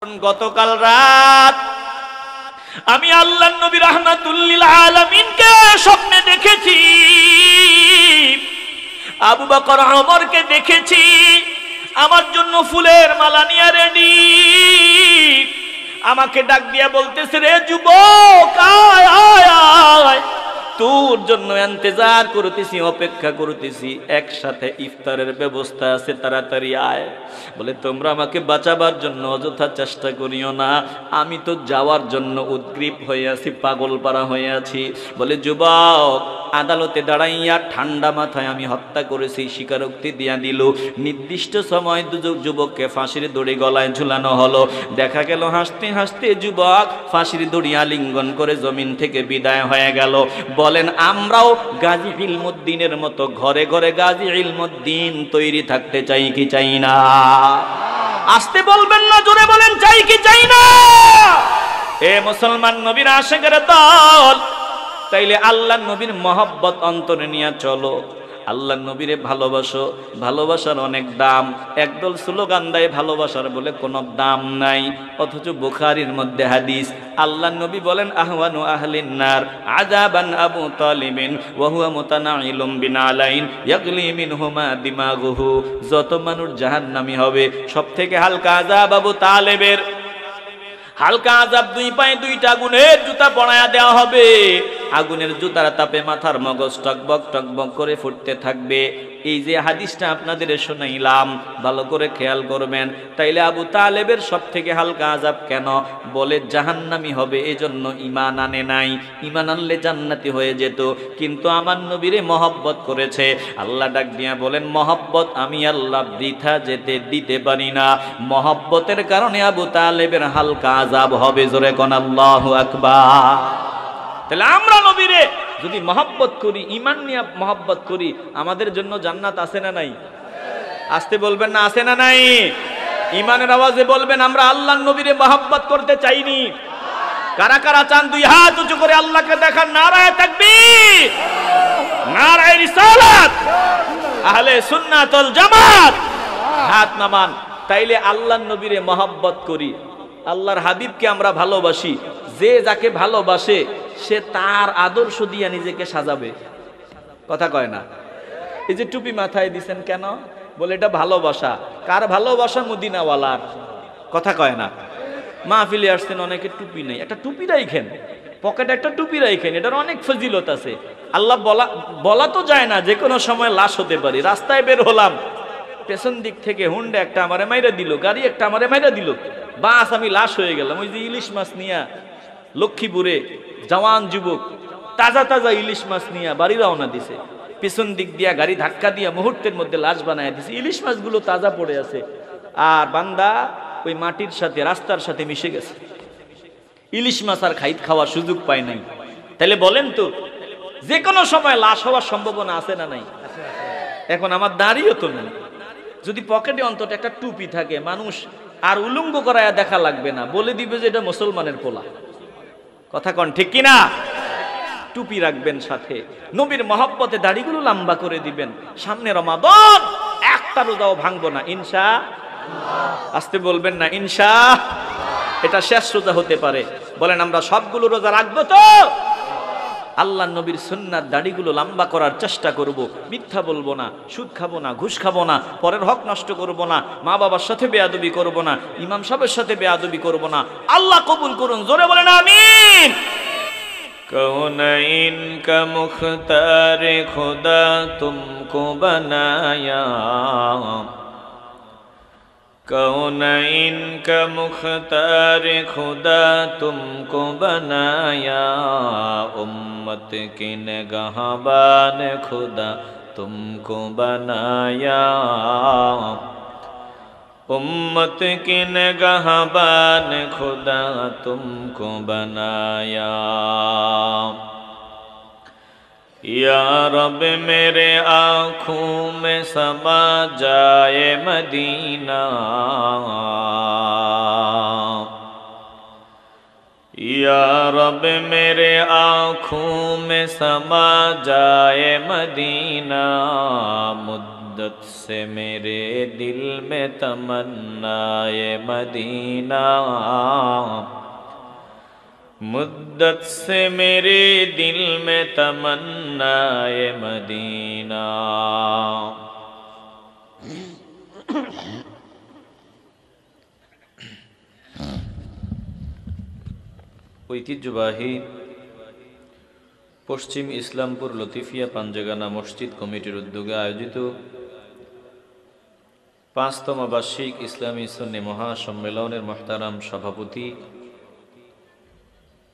গতকাল রাত আমি আল্লাহর নবী রাহমাতুল লিল আলামিনকে স্বপ্নে দেখেছি, আবু বকর ওমরকে দেখেছি আমার জন্য ফুলের মালা নিয়ে রেডি। আমাকে ডাক দিয়া বলতেছে, রে যুবক আয় আয় আয়, তোর জন্য ইন্তজার করতেছি, অপেক্ষা করতেছি, একসাথে ইফতারের ব্যবস্থা আছে, তাড়াতাড়ি আয়। বলে তোমরা আমাকে বাঁচাবার জন্য অযথা চেষ্টা করিও না, আমি তো যাওয়ার জন্য উদ্গ্রীব হয়ে আছি, পাগলপাড়া হয়ে আছি। বলে যুবক আদালতে দাঁড়াইয়া ঠান্ডা মাথায় আমি হত্যা করেছি, স্বীকারোক্তি দিয়া দিল। নির্দিষ্ট সময় যুবককে ফাঁসির দড়ি গলায় ঝুলানো হলো। দেখা গেল হাসতে হাসতে যুবক ফাঁসির দড়ি আলিঙ্গন করে জমিন থেকে বিদায় হয়ে গেল। বলেন আমরাও গাজী ইলমুদ্দিনের মতো ঘরে ঘরে গাজী ইলমুদ্দিন তৈরি থাকতে চাই কি চাই না? আসতে বলবেন না, জোরে বলেন চাই কি চাই না? এ মুসলমান নবীর আশিকের দল, তাইলে আল্লাহ নবীর মহব্বত অন্তরে নিয়ে চলো, আল্লাহ নবীরে ভালোবাসো, ভালোবাসার অনেক দাম। একদল স্লোগান দেয় ভালোবাসার বলে কোনো দাম নাই, অথচ বুখারীর মধ্যে হাদিস আল্লাহ নবী বলেন আহওয়ানু আহলিন নার আযাবান আবু তালিবিন ওয়া হুয়া মুতানাইলুম বিনালাইন ইয়াগলি মিনহুমা দিমাগুহু। যত মানুষ জাহান্নামী হবে সবথেকে হালকা আযাব আবু তালেবের। হালকা আযাব, দুই পায়ে দুইটা আগুনের জুতা পরায়া দেওয়া হবে, আগুনের জুতার তাপে মাথার মগজ টকবক টকবক করে ফুটতে থাকবে। এই যে হাদিসটা আপনাদের শোনাইলাম, ভালো করে খেয়াল করবেন। তাইলে আবু তালেবের সব থেকে হালকা আযাব কেন? বলে জাহান্নামী হবে, এজন্য ঈমান আনে নাই, ঈমান আনলে জান্নাতি হয়ে যেত। কিন্তু আমার নবীরে মহব্বত করেছে। আল্লাহ ডাক দিয়া বলেন মহব্বত আমি আল্লাহ বৃথা যেতে দিতে পারি না, মহব্বতের কারণে আবু তালেবের হালকা আযাব হবে। জোরে কোন আল্লাহু আকবার। তাহলে আমরা নবীরে যদি মহব্বত করি, ঈমান নিয়ে মহব্বত করি, আমাদের জন্য জান্নাত আছে না নাই? আসতে বলবেন না আছে না নাই? ঈমানের আওয়াজে বলবেন আমরা আল্লাহর নবীরে মহব্বত করতে চাইনি। কারা কারা চান দুই হাত উঁচু করে আল্লাহকে দেখান, নারায়ে তাকবীর, নারায়ে রিসালাত, আহলে সুন্নাত ওয়াল জামাত, হাত নামান। তাইলে আল্লাহর নবীরে মহব্বত করি, আল্লাহর হাবিবকে আমরা ভালোবাসি। যে যাকে ভালোবাসে সে তার আদর্শ দিয়ে নিজেকে সাজাবে। কথা কয় না? এই যে টুপি মাথায় দিছেন কেন? বলে এটা ভালোবাসা। কার ভালোবাসা? মদিনাওয়ালার। কথা কয় না? মাহফিলে আসছেন, অনেকে টুপি নেই, একটা টুপি রাখেন, পকেটে একটা টুপি রাখেন, এটার অনেক ফজিলত আছে। আল্লাহ বলা তো যায় না যে কোনো সময় লাশ হতে পারি। রাস্তায় বের হলাম, পেছন দিক থেকে হুন্ডা একটা আমারে মাইরা দিল, গাড়ি একটা আমারে মাইরা দিল, বাস আমি লাশ হয়ে গেলাম। ওই যে ইলিশ মাছ নিয়া লক্ষ্মীপুরে জওয়ান যুবক তাজা তাজা ইলিশ মাছ নিয়ে বাড়ি রওনা দিছে, পিছন দিক দিয়া গাড়ি ধাক্কা দিয়া মুহূর্তের মধ্যে লাশ বানায় দিছে। ইলিশ মাছগুলো তাজা পড়ে আছে, আর বান্দা ওই মাটির সাথে রাস্তার সাথে মিশে গেছে। ইলিশ মাছ আর খাওয়ার সুযোগ পায় নাই। তাহলে বলেন তো যে কোনো সময় লাশ হওয়ার সম্ভাবনা আছে না নাই? এখন আমার দাঁড়িয়ে তো নেই, যদি পকেটে অন্তত একটা টুপি থাকে, মানুষ আর উলঙ্গ করায়া দেখা লাগবে না, বলে দিবে যে এটা মুসলমানের পোলা। কথা কন ঠিক কিনা? টুপি রাখবেন সাথে, নবীর মহব্বতে দাড়িগুলো লম্বা করে দিবেন। সামনে রমাদান, একটা রোজাও ভাঙবো না ইনশাআল্লাহ। আসতে বলবেন না ইনশাআল্লাহ? এটা শেষ রোজা হতে পারে। বলেন আমরা সবগুলো রোজা রাখবো তো? আল্লাহ নবীর সুন্নাত দাড়িগুলো লম্বা করার চেষ্টা করব। মিথ্যা বলবো না, সুদ খাবো না, ঘুষ খাবো না, পরের হক নষ্ট করব না, মা বাবার সাথে বেয়াদবি করব না, ইমাম সাহেবের সাথে বেয়াদবি করব না। আল্লাহ কবুল করুন, জোরে বলেন আমিন। কৌনাইন কা মুখতারে খুদা তুমকো বানায়া, कौनैन का मुख्तार खुदा तुमको बनाया, उम्मत की निगहबान खुदा तुमको बनाया, उम्मत की निगहबान खुदा तुमको बनाया। या रब मेरे आँखों में समा जाए मदीना, या रब मेरे आँखों में समा जाए मदीना, मुद्दत मुद्दत से मेरे दिल में तमन्नाए मदीना, मुद्दत से मेरे दिल में तमन्नाए मदीना। ঐতিহ্যবাহী পশ্চিম ইসলামপুর লতিফিয়া পাঞ্জেগানা মসজিদ কমিটির উদ্যোগে আয়োজিত ৫তম বার্ষিক ইসলামী সুন্নি মহাসম্মেলনের মুহতারাম সভাপতি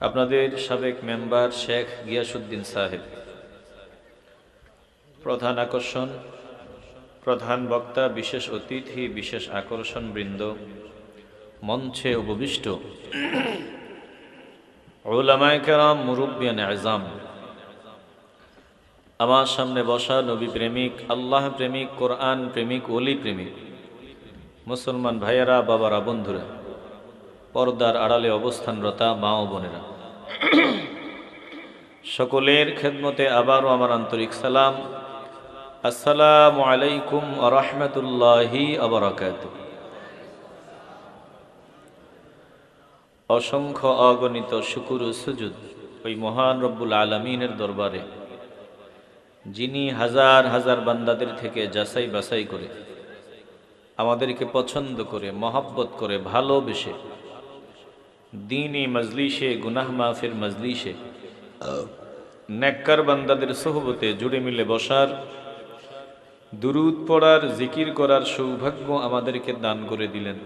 আপনাদের সাবেক মেম্বার শেখ গিয়াসউদ্দিন সাহেব, প্রধান আকর্ষণ, প্রধান বক্তা, বিশেষ অতিথি, বিশেষ আকর্ষণ বৃন্দ, মঞ্চে উপবিষ্ট উলামায়ে কেরাম, মুরব্বিয়ান আযম, আমার সামনে বসা নবী প্রেমিক, আল্লাহ প্রেমিক, কোরআন প্রেমিক, ওলি প্রেমিক মুসলমান ভাইয়েরা, বাবারা, বন্ধুরা, পর্দার আড়ালে অবস্থানরতা মা ও বোনেরা, সকলের খেদমতে আবারও আমার আন্তরিক সালাম। আসসালামু আলাইকুম ওয়া রাহমাতুল্লাহি ওয়া বারাকাতুহু। অসংখ্য অগণিত শুকর ও সুজুদ ওই মহান রব্বুল আলামিনের দরবারে, যিনি হাজার হাজার বান্দাদের থেকে যাচাই বাছাই করে আমাদেরকে পছন্দ করে, মহব্বত করে, ভালোবেসে দ্বীনি মজলিসে, গুনাহ মাফের মজলিসে নেককার বান্দাদের সোহবতে জুড়ে মিলে বসার, দুরূদ পড়ার, জিকির করার সৌভাগ্য আমাদেরকে দান করে দিলেন।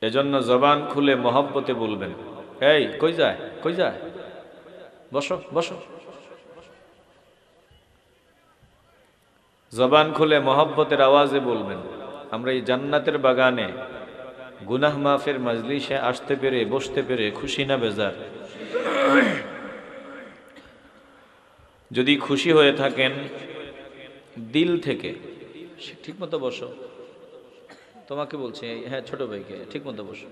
এজন্য জবান খুলে মহব্বতে বলবেন, এই কই যায়, কই যায়, বসো বসো। জবান খুলে মহব্বতের আওয়াজে বলবেন, আমরা এই জান্নাতের বাগানে গুনাহ মাফের মজলিসে আসতে পেরে, বসতে পেরে খুশি না বেজার? যদি খুশি হয়ে থাকেন দিল থেকে, ঠিক মতো বসো। তোমাকে বলছি, হ্যাঁ ছোট ভাইকে, ঠিক মতো বসো।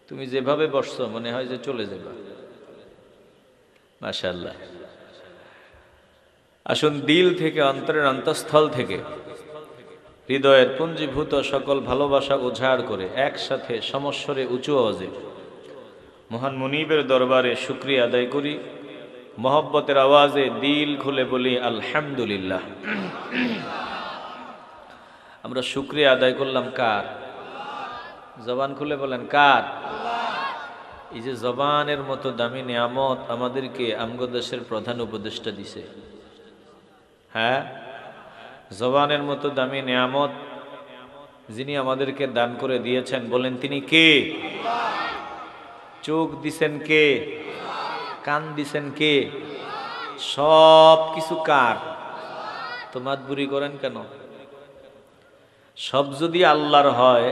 তুমি যেভাবে বসছো মনে হয় যে চলে যাবে। মাশাআল্লাহ। আসুন দিল থেকে, অন্তরের অন্তঃস্থল থেকে, হৃদয়ের পুঞ্জীভূত সকল ভালোবাসা উজাড় করে একসাথে সমস্বরে উঁচু আওয়াজে মহান মুনিবের দরবারে শুকরিয়া আদায় করি। মহব্বতের আওয়াজে দিল খুলে বলি আলহামদুলিল্লাহ। আমরা শুকরিয়া আদায় করলাম কার? জবান খুলে বলেন কার? এই যে জবানের মতো দামি নিয়ামত আমাদেরকে আমগো দেশের প্রধান উপদেষ্টা দিছে। হ্যাঁ, জবানের মতো দামি নিয়ামত যিনি আমাদেরকে দান করে দিয়েছেন, বলেন তিনি কে? চোখ দিছেন কে? কান দিছেন কে? সব কিছু কার? তো মাতবুরি করেন কেন? সব যদি আল্লাহর হয়,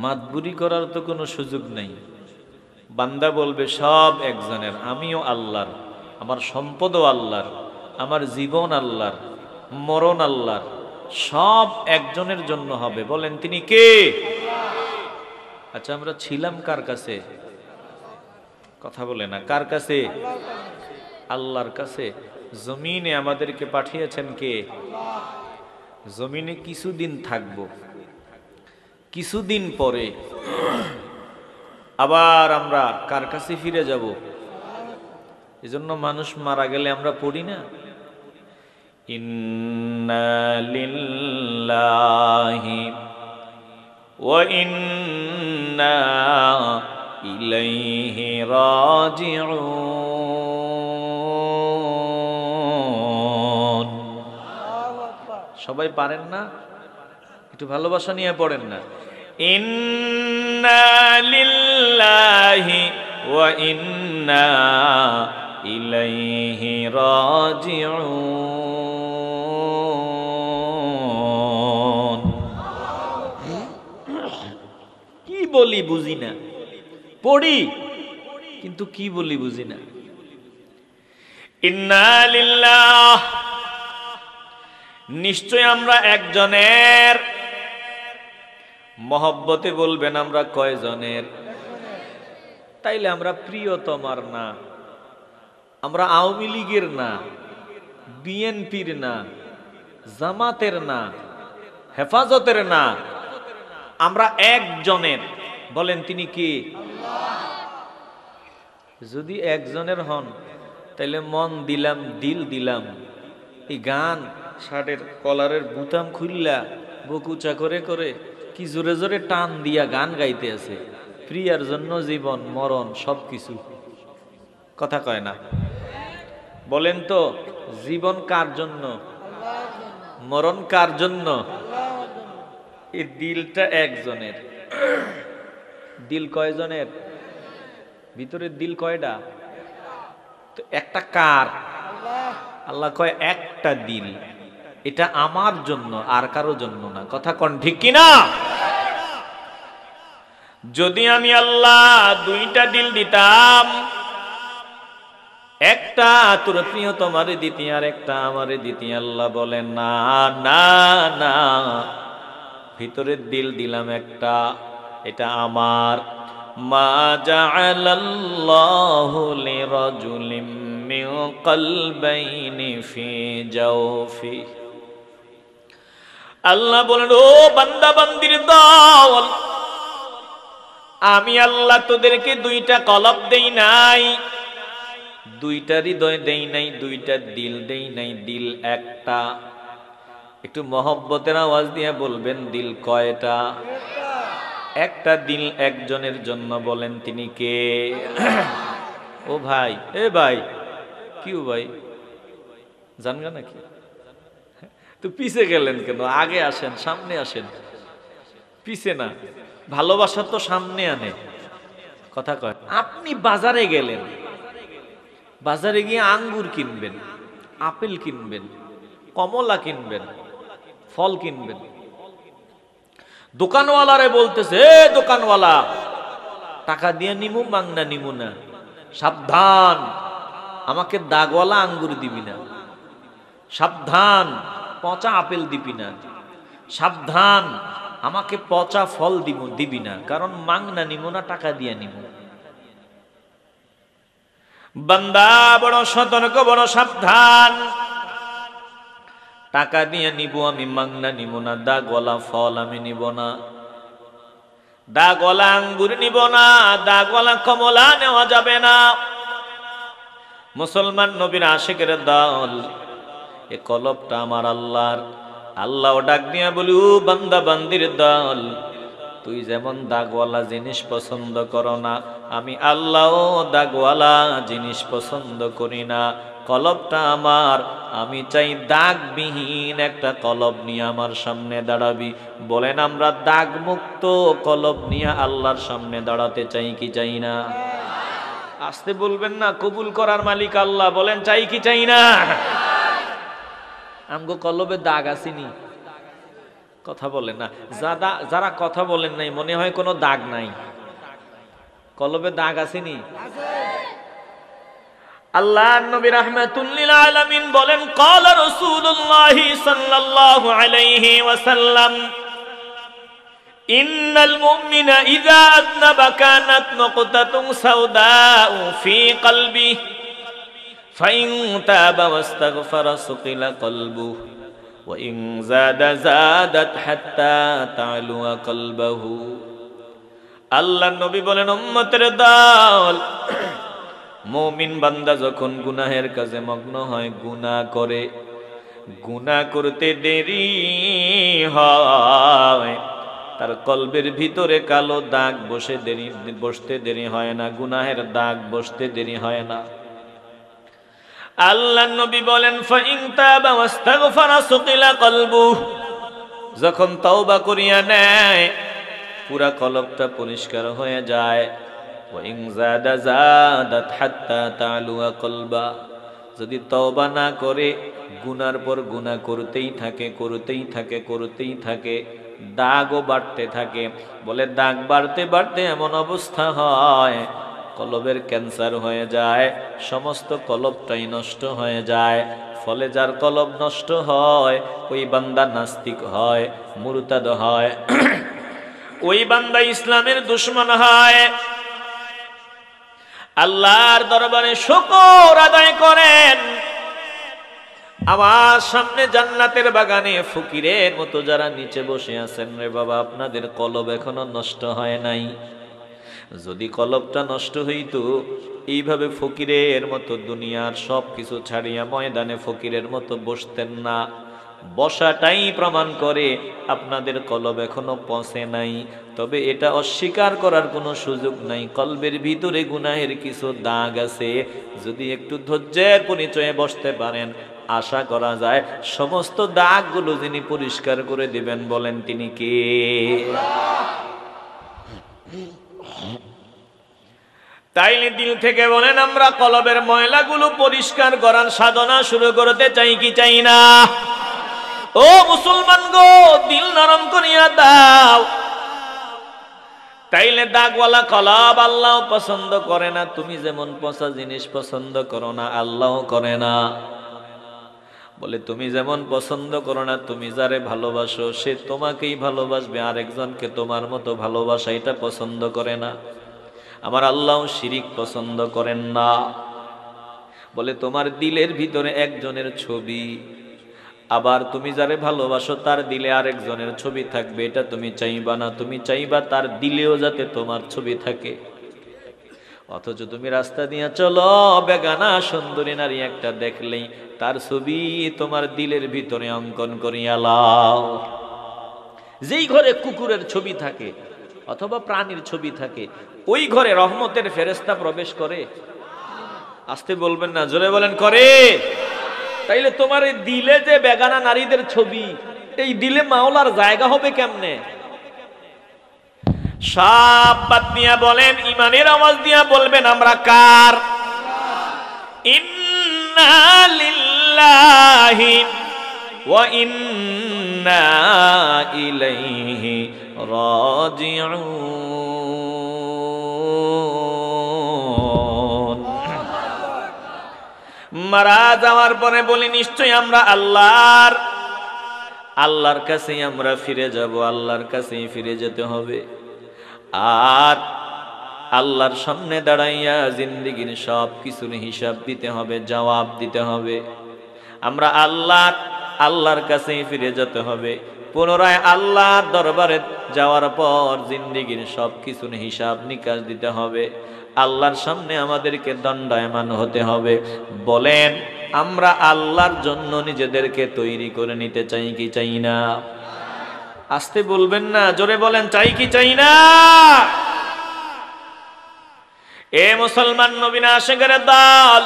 মাতবুরি করার তো কোনো সুযোগ নেই। বান্দা বলবে সব একজনের, আমিও আল্লাহর, আমার সম্পদও আল্লাহর, আমার জীবন আল্লাহর, মরণ আল্লাহর, সব একজনের জন্য হবে। বলেন তিনি কে? আচ্ছা, আমরা ছিলাম কার কাছে? কথা বলে না, কার কাছে? আল্লাহর কাছে। জমিনে আমাদেরকে পাঠিয়েছেন কে? জমিনে কিছুদিন থাকব, কিছুদিন পরে আবার আমরা কার কাছে ফিরে যাব? এজন্য মানুষ মারা গেলে আমরা পড়ি না, ইন্না লিল্লাহি ওয়া ইন্না ইলাইহি রাজিউন। সবাই পারেন না? একটু ভালোবাসা নিয়ে পড়েন না। ইন্না লিল্লাহি ওয়া ইন্না ইলাইহি রাজিউন। কি বলি বুঝি না, পড়ি কিন্তু কি বলি বুঝি না। ইন্না লিল্লাহ, নিশ্চয় আমরা একজনের। মহব্বতে বলবেন আমরা কয়জনের? তাইলে আমরা প্রিয়তমার না, আমরা আওয়ামী লীগের না, বিএনপির না, জামাতের না, হেফাজতের না, আমরা একজনের। বলেন তিনি কি? যদি একজনের হন তাহলে মন দিলাম, দিল দিলাম। এই গান শার্টের কলারের বুতাম খুললা বকুচা করে করে কি জোরে জোরে টান দিয়া গান গাইতে আছে, প্রিয়ার জন্য জীবন মরণ সবকিছু। কথা কয় না? বলেন তো জীবন কার জন্য, মরণ কার জন্য? এই দিলটা একজনের। দিল কয়জনের? ভিতরের দিল কয়টা? তো একটা কার? আল্লাহ কয় একটা দিল, এটা আমার জন্য আর কারো জন্য না। কথা কোন ঠিক কিনা? যদি আমি আল্লাহ দুইটা দিল দিতাম, একটা তোর প্রিয় তোমারে দিতি আর একটা আমারে দিতি, আল্লাহ বলেন না না না, ভিতরের দিল দিলাম একটা, এটা আমার। মা জাআলাল্লাহু লিরাজুলিম মিন কলবাইনি ফি জাওফি। আল্লাহ বলেন, ও বান্দা বান্দির দল, আমি আল্লাহ তোদেরকে দুইটা কলব দেই নাই, দুইটা হৃদয় দেই নাই, দুইটা দিল দেই নাই, দিল একটা। একটু মহব্বতের আওয়াজ দিয়ে বলবেন, দিল কয়টা? একটা দিল একজনের জন্য। বলেন তিনি কে? ও ভাই, এ ভাই, কি ও ভাই, জানগা নাকি? তো পিছে গেলেন কেন? আগে আসেন, সামনে আসেন, পিছে না। ভালোবাসা তো সামনে আনে। কথা কয়। আপনি বাজারে গেলেন, বাজারে গিয়ে আঙ্গুর কিনবেন, আপেল কিনবেন, কমলা কিনবেন, ফল কিনবেন। দোকানওয়ালারে বলতেছে, এ দোকানওয়ালা, টাকা দিয়ে নিমু, মাংনা নিমু না, সাবধান, আমাকে দাগওয়ালা আঙ্গুর দিবি না, সাবধান, পচা আপেল দিবি না, সাবধান, আমাকে পচা ফল দিবি না, কারণ মাংনা নিমু না, টাকা দিয়ে নিমু। বান্দা বড় সতর্ক, বড় সাবধান। টাকা দিয়ে নিব আমি, মাংনা নিব না, দাগওয়ালা ফল আমি নিব না, দাগওয়ালা আঙ্গুর নিব না, দাগওয়ালা কমলা নেওয়া যাবে না। মুসলমান নবীর আশিকের দল, এ কলবটা আমার আল্লাহর। আল্লাহ ডাক দিয়া বলি, ও বান্দা বান্দির দল, তুই যেমন দাগওয়ালা জিনিস পছন্দ করো না, আমি আল্লাহ দাগওয়ালা জিনিস পছন্দ করি না। কলবটা আমার, আমি চাই দাগবিহীন একটা কলব নিয়ে আমার সামনে দাঁড়াবি। বলেন আমরা দাগ মুক্ত কলব নিয়ে আল্লাহর সামনে দাঁড়াতে চাই কি চাই না? আসতে বলবেন না, কবুল করার মালিক আল্লাহ। বলেন চাই কি চাই না? আমগো কলবে দাগ আসেনি। কথা বলেন না। যারা কথা বলেন নাই, মনে হয় কোনো দাগ নাই। কলবে দাগ আসেনি? আল্লাহ নবী রাহমাতুল লিল আলামিন বলেন, ক্বালা রাসূলুল্লাহ সাল্লাল্লাহু আলাইহি ওয়াসাল্লাম, ইন্নাল মুমিনা ইযা আযনাবা কানাত নুকতাতুন সাওদাউ ফি কলবিহি ফাইন তাবা ওয়াস্তাগফারা সুকিলা কলবুহু ওয়া ইন যাদা যাদাত হাত্তা তা'লু কলবুহু। আল্লাহ নবী বলেন, উম্মতের দল, মুমিন বান্দা যখন গুনাহের কাজে মগ্ন হয়, গুনাহ করে, গুনাহ করতে দেরি হয়, তার কলবের ভিতরে কালো দাগ বসতে দেরি হয় না, গুনাহের দাগ বসতে দেরি হয় না। আল্লাহ নবী বলেন, ফাইন তাবা ওয়াস্তাগফারা সুকিলা কলবুহু, যখন তওবা করিয়া নেয়, পুরা কলবটা পরিষ্কার হয়ে যায়। ওয়াইন যাদা যাদাত হাত্তা তা'লু কলবা, যদি তওবা না করে গুনার পর গুনাহ করতেই থাকে, করতেই থাকে, করতেই থাকে, দাগও বাড়তে থাকে। বলে দাগ বাড়তে বাড়তে এমন অবস্থা হয়, কলবের ক্যান্সার হয়ে যায়, সমস্ত কলবটাই নষ্ট হয়ে যায়। ফলে যার কলব নষ্ট হয়, ওই বান্দা নাস্তিক হয়, মুরতাদ হয়, ওই বান্দা ইসলামের দুশমন হয়। আল্লাহর দরবারে শুকর আদায় করেন, আমার সামনে জান্নাতের বাগানে ফকিরের মতো যারা নিচে বসে আছেন রে বাবা, আপনাদের কলব এখনো নষ্ট হয় নাই। যদি কলবটা নষ্ট হইতো এইভাবে ফকিরের মতো দুনিয়ার সব কিছু ছাড়িয়া ময়দানে ফকিরের মতো বসতেন না। বসাটাই প্রমাণ করে আপনাদের কলব এখনো পৌঁছে নাই। তবে এটা অস্বীকার করার কোনো সুযোগ নাই, কলবের ভিতরে গুনাহের কিছু দাগ আছে। যদি একটু ধৈর্যের পরিচয়ে বসতে পারেন, আশা করা যায় সমস্ত দাগগুলো যিনি পরিষ্কার করে দিবেন, বলেন তিনি কে? তাইলে দিল থেকে বলেন, আমরা কলবের ময়লাগুলো পরিষ্কার করার সাধনা শুরু করতে চাই কি চাই না? ও মুসলমান গো, দিল নরম করিয়া দাও। তাইলে দাগওয়ালা কলব আল্লাহ পছন্দ করে না। তুমি যেমন পচা জিনিস পছন্দ করো না, আল্লাহ করে না। বলে তুমি যেমন পছন্দ করো না, তুমি যারে ভালোবাসো সে তোমাকেই ভালোবাসবে, আরেকজনকে তোমার মতো ভালোবাসা এটা পছন্দ করে না। আমার আল্লাহ শিরিক পছন্দ করেন না। বলে তোমার দিলের ভিতরে একজনের ছবি, আবার তুমি যারে ভালোবাসো তার দিলে আরেকজনের ছবি থাকবে, এটা তুমি চাইবা না। তুমি চাইবা তার দিলেও যাতে তোমার ছবি থাকে। অথচ তুমি রাস্তা দিয়ে চলো, বেগানা সুন্দরী নারী একটা দেখলেই তার ছবি তোমার দিলের ভিতরে অঙ্কন করিয়া লাও। যেই ঘরে কুকুরের ছবি থাকে অথবা প্রাণীর ছবি থাকে, ওই ঘরে রহমতের ফেরেশতা প্রবেশ করে? আসতে বলবেন না, জোরে বলেন করে। তাইলে তোমার এই দিলে যে বেগানা নারীদের ছবি, এই দিলে মাওলার জায়গা হবে কেমনে? সব বাদ দিয়া বলেন, ইমানের আওয়াজ দিয়া বলবেন আমরা কার? ইন্না লিল্লাহি ওয়া ইন্না ইলাইহি রাজিউন। মারা যাওয়ার পরে বলি নিশ্চয়ই আমরা আল্লাহর কাছেই আমরা ফিরে যাব, আল্লাহর কাছেই ফিরে যেতে হবে। আর আল্লাহর সামনে দাঁড়াইয়া জিন্দেগির সব কিছুর হিসাব দিতে হবে, জবাব দিতে হবে। আমরা আল্লাহর কাছেই ফিরে যেতে হবে। পুনরায় আল্লাহর দরবারে যাওয়ার পর জিন্দেগির সব কিছুর হিসাব নিকাশ দিতে হবে। আল্লাহর সামনে আমাদেরকে দণ্ডায়মান হতে হবে। বলেন, আমরা আল্লাহর জন্য নিজেদেরকে তৈরি করে নিতে চাই কি চাই না? আসতে বলবেন না, জোরে বলেন, চাই কি চাই না? এ মুসলমান নবীনা আশিকের দল,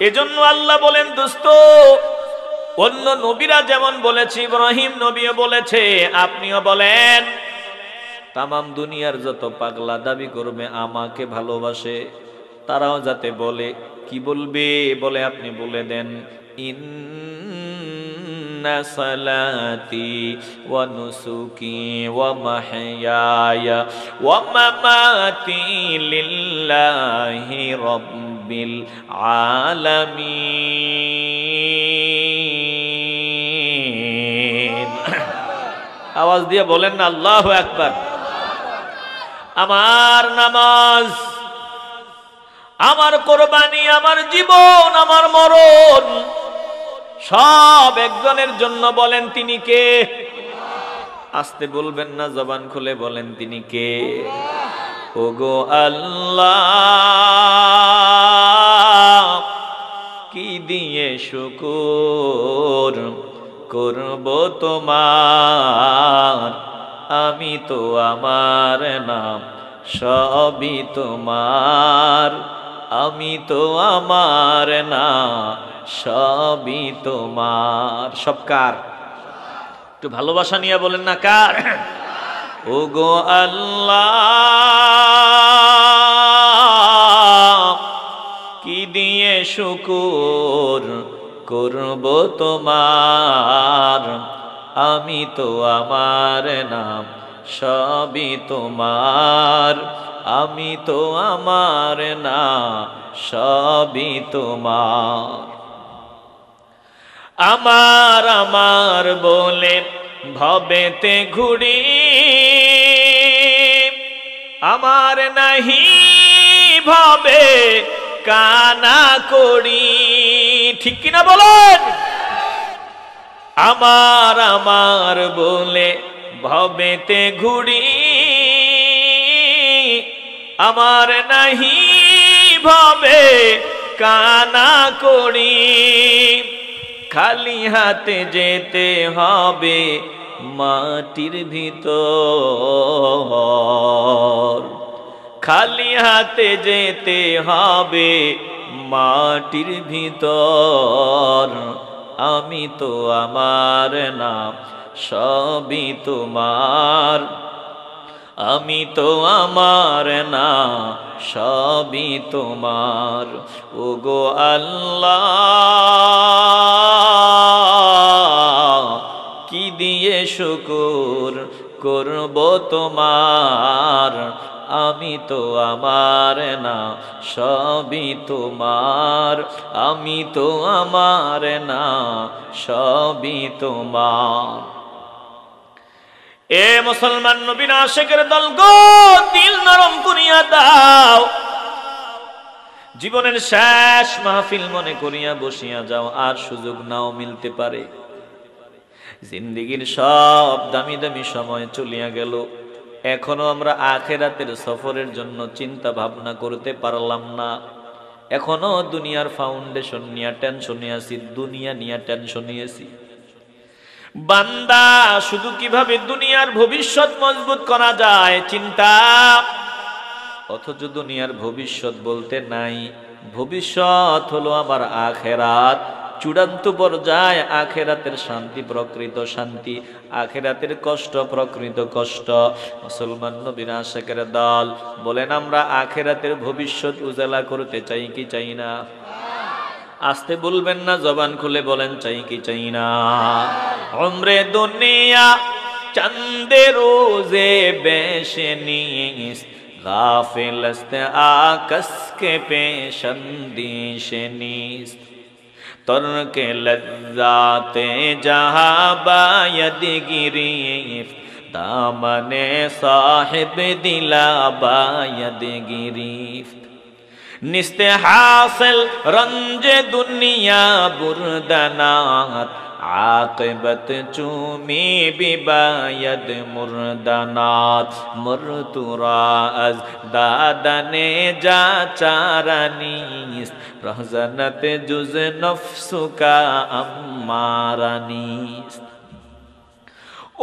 এজন্য আল্লাহ বলেন, দোস্ত অন্য নবীরা যেমন বলেছে, ইব্রাহিম নবীও বলেছে, আপনিও বলেন। তামাম দুনিয়ার যত পাগলা দাবি করবে আমাকে ভালোবাসে, তারাও যাতে বলে, কি বলবে? বলে আপনি বলে দেন, ইন্না সালাতি ওয়া নুসুকি ওয়া মাহইয়ায়া ওয়া মামাতি লিল্লাহি রাব্বিল আলামিন। আওয়াজ দিয়ে বলেন না আল্লাহু আকবার। আমার নামাজ, আমার কোরবানি, আমার জীবন, আমার মরণ সব একজনের জন্য। বলেন তিনি কে? আসতে বলবেন না, জবান খুলে বলেন তিনি কে? ওগো আল্লাহ, কি দিয়ে শুকর করব তোমার, আমি তো আমার নাম সবই তোমার, আমি তো আমার না সবই তোমার। সব কার? একটু ভালোবাসা নিয়ে বলেন না কার? ওগো আল্লাহ, কি দিয়ে শুকর করব তোমার, আমি তো আমার নাম সবই তোমার, আমি তো আমার না সবই তোমার। আমার আমার বলে ভবেতে ঘুরি, আমার নাহি ভবে কানা করি। ঠিক কিনা বলেন? আমার আমার বলে ভবেতে ঘুরি, আমার নাহি ভবে কানা করি, খালি হাতে যেতে হবে মাটির ভিতর, খালি হাতে যেতে হবে মাটির ভিতর। আমি তো আমার না সবই তোমার, আমি তো আমার না সবই তোমার। ওগো আল্লাহ কি দিয়ে শুকর করব তোমার, আমি তো আমার না সবই তোমার, আমি তো আমার না সবই তোমার। এ মুসলমান নবীর আশিকের দল গো, দিল নরম করিয়া দাও, জীবনের শেষ মাহফিল মনে করিয়া বসিয়া যাও, আর সুযোগ নাও মিলতে পারে। জিন্দেগীর সব দামি দামি সময় চলিয়া গেল, এখনো আমরা আখিরাতের সফরের জন্য চিন্তা ভাবনা করতে পারলাম না। এখনো দুনিয়ার ফাউন্ডেশন নিয়ে টেনশন নিয়ে আছি, দুনিয়া নিয়ে টেনশন নিয়েছি। বান্দা শুধু কিভাবে দুনিয়ার ভবিষ্যৎ মজবুত করা যায় চিন্তা, অথচ দুনিয়ার ভবিষ্যৎ বলতে নাই। ভবিষ্যৎ হলো আমার আখিরাত, চূড়ান্ত পর্যায়ে আখিরাতের শান্তি প্রকৃত শান্তি, আখিরাতের কষ্ট প্রকৃত কষ্ট। মুসলমান নবীর আশিকের দল বলেন, আমরা আখিরাতের ভবিষ্যৎ উজালা করতে চাই কি চাই না? আস্তে বলবেন না, জবান খুলে বলেন চাই কি চাই না? উমরে দুনিয়া চন্দে রোজে বেশে নিস্ত, গাফিল আস্ত আকাশ কে পেশন্দিশে নিস্ত, তরকে লজ্জাতে জাহা বায়দ গিরিফত, দামনে সাহিব দিলা বায়দ গিরিফত। নিস্তে হাসিল রঞ্জে দুনিয়া বুরদানাত, আকিবত চুমি বিবায়দ মুরদানাত, মুরতুরা আজ দাদনে যা চারানিস, রহজনত জুজ নফসুকা আম্মারানিস।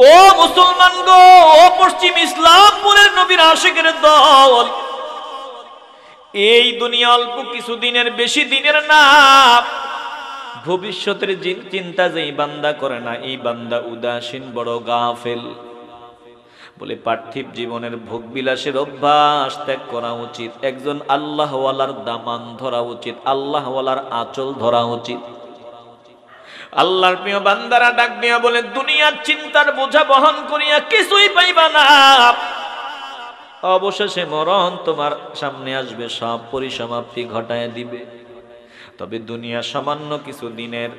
ও মুসলমান গো, ও পশ্চিম ইসলামপুরের নবীর আশিকের দল, এই দুনিয়া অল্প কিছু দিনের, বেশি দিনের না। ভবিষ্যতের চিন্তা যেই বান্দা করে না, এই বান্দা উদাসীন, বড় গাফেল। বলে পার্থিব জীবনের ভোগ বিলাসের অভ্যাস ত্যাগ করা উচিত। একজন আল্লাহওয়ালার দামান ধরা উচিত, আল্লাহওয়ালার আঁচল ধরা উচিত। আল্লাহর প্রিয় বান্দারা ডাক দিয়া বলে, দুনিয়ার চিন্তার বোঝা বহন করিয়া কিছুই পাইবা না, অবশেষে মরণ তোমার সামনে আসবে, সব পরিসমাপ্তি ঘটায় দিবে। তবে দুনিয়া সামান্য কিছু দিনের।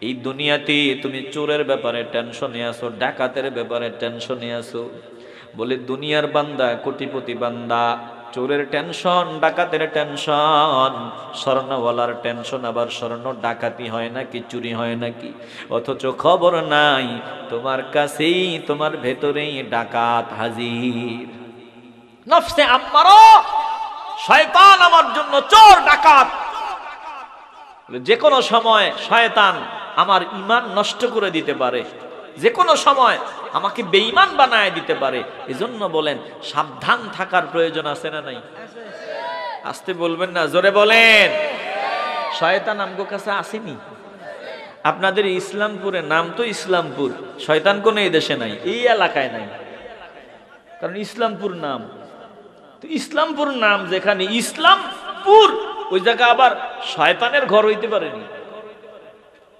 এই দুনিয়াতে তুমি চোরের ব্যাপারে টেনশনে আছো, ডাকাতের ব্যাপারে টেনশনে আছো। বলে দুনিয়ার বান্দা কোটিপতি বান্দা, চোরের টেনশন, ডাকাতের টেনশন, স্বর্ণওয়ালার টেনশন, আবার স্বর্ণ ডাকাতি হয় নাকি, চুরি হয় নাকি, অথচ খবর নাই তোমার কাছেই, তোমার ভেতরেই ডাকাত হাজির। নফসে আম্মারা, শয়তান আমার জন্য চোর ডাকাত। যে কোনো সময় শয়তান আমার ঈমান নষ্ট করে দিতে পারে, যে কোনো সময় আমাকে বেঈমান বানায় দিতে পারে। এজন্য বলেন সাবধান থাকার প্রয়োজন আছে না নাই? আস্তে বলবেন না, জোরে বলেন। শয়তান আমগো কাছে আসেনি? আপনাদের ইসলামপুরের নাম তো ইসলামপুর, শয়তান কোন এই দেশে নাই, এই এলাকায় নাই, কারণ ইসলামপুর নাম। তো ইসলামপুর নাম যেখানে ইসলামপুর, ওই জায়গা আবার শয়তানের ঘর হইতে পারেনি?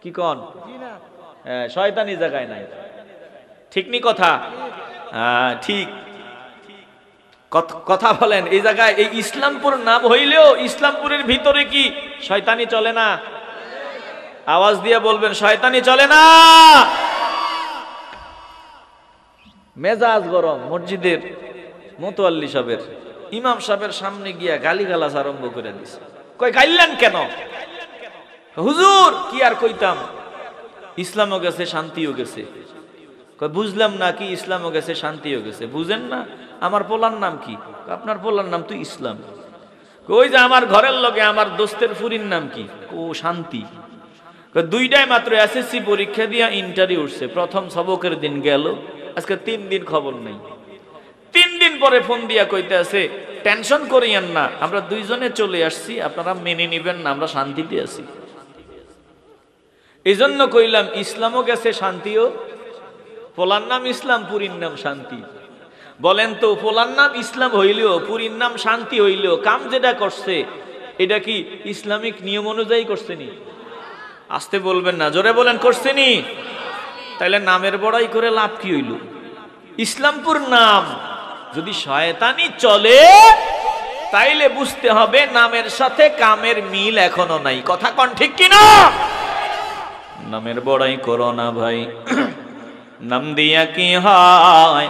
কি কন? হ্যাঁ, শয়তানি জায়গায় নাই। ঠিক নি কথা? হ্যাঁ ঠিক কথা বলেন। এই জায়গায় এই ইসলামপুর নাম হইলেও ইসলামপুরের ভিতরে কি শয়তানি চলে না? আওয়াজ দিয়ে বলবেন, শয়তানি চলে না। মেজাজ গরম মসজিদের মোতোয়াল্লি সাহেবের, ইমাম সাহেবের সামনে গিয়া গালিগালাজ আরম্ভ করে দিছে। কই গাইলেন কেন? হুজুর কি আর কইতাম, ইসলামও গেছে শান্তিও গেছে। বুঝলাম না কি, ইসলামও গেছে শান্তিও গেছে, বুঝেন না? আমার পোলার নাম কি? আপনার পোলার নাম তো ইসলাম। ওই যে আমার ঘরের লগে আমার দোস্তের ফুরির নাম কি? ও শান্তি। দুইটাই মাত্র এসএসসি পরীক্ষা দিয়া ইন্টারভিউ উঠছে, প্রথম সবকের দিন গেল, আজকে 3 দিন খবর নেই। 3 দিন পরে ফোন দিয়া কইতে আছে, টেনশন করিয়েন না, আমরা দুইজনে চলে আসছি, আপনারা মেনে নিবেন না, আমরা শান্তিতে আছি। এই জন্য কইলাম ইসলামও গেছে শান্তিও। পোলার নাম ইসলাম, পুরীর নাম শান্তি। বলেন তো, পোলার নাম ইসলাম হইলেও পুরীর নাম শান্তি হইলেও কাম যেটা করছে এটা কি ইসলামিক নিয়ম অনুযায়ী করছে নি? আসতে বলবেন না, জোরে বলেন করছে নি? তাইলে নামের বড়াই করে লাভ কি হইল? ইসলামপুর নাম যদি শয়তানি চলে তাইলে বুঝতে হবে নামের সাথে কামের মিল এখনো নাই। কথা কোন ঠিক কিনা? নামের বড়াই করো না ভাই, নাম দিয়া কি হয়?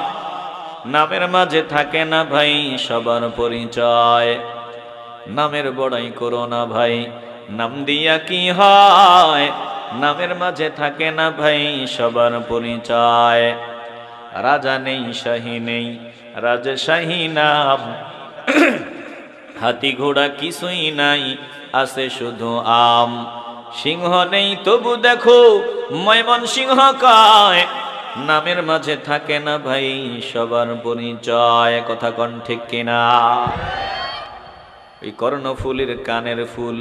নামের মাঝে থাকে না ভাই সবার পরিচয়। নামের বড়াই করো না ভাই, নাম দিয়া কি হয়? নামের মাঝে থাকে না ভাই সবার পরিচয়। রাজা নেই শাহী নেই, রাজশাহী নাম, হাতি ঘোড়া কিছুই নাই, আছে শুধু আম। সিংহ নেই তবু দেখো ময়মন সিংহ কয়, নামের মাঝে থাকে না ভাই সবার পরিচয়। কথা কোন ঠিক কিনা? এই কর্ণফুলীর কানের ফুল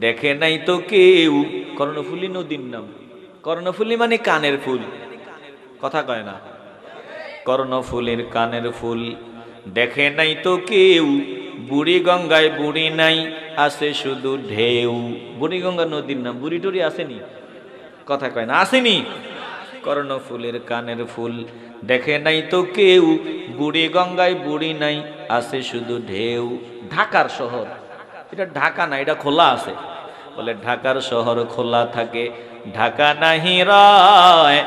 দেখে নাই তো কেউ। কর্ণফুলী নদীর নাম, কর্ণফুলী মানে কানের ফুল। কথা কয় না? কর্ণফুলীর কানের ফুল দেখে নাই তো কেউ, বুড়ি গঙ্গায় বুড়ি নাই, আছে শুধু ঢেউ। বুড়ি গঙ্গা নদীর নাম, বুড়ি টুড়ি আসেনি? কথা কয় না, আসেনি? কর্ণফুলের কানের ফুল দেখে নাই তো কেউ, বুড়ি গঙ্গায় বুড়ি নাই, আছে শুধু ঢেউ। ঢাকার শহর, এটা ঢাকা না, এটা খোলা আছে। বলে ঢাকার শহর খোলা থাকে, ঢাকা নাহি রয়,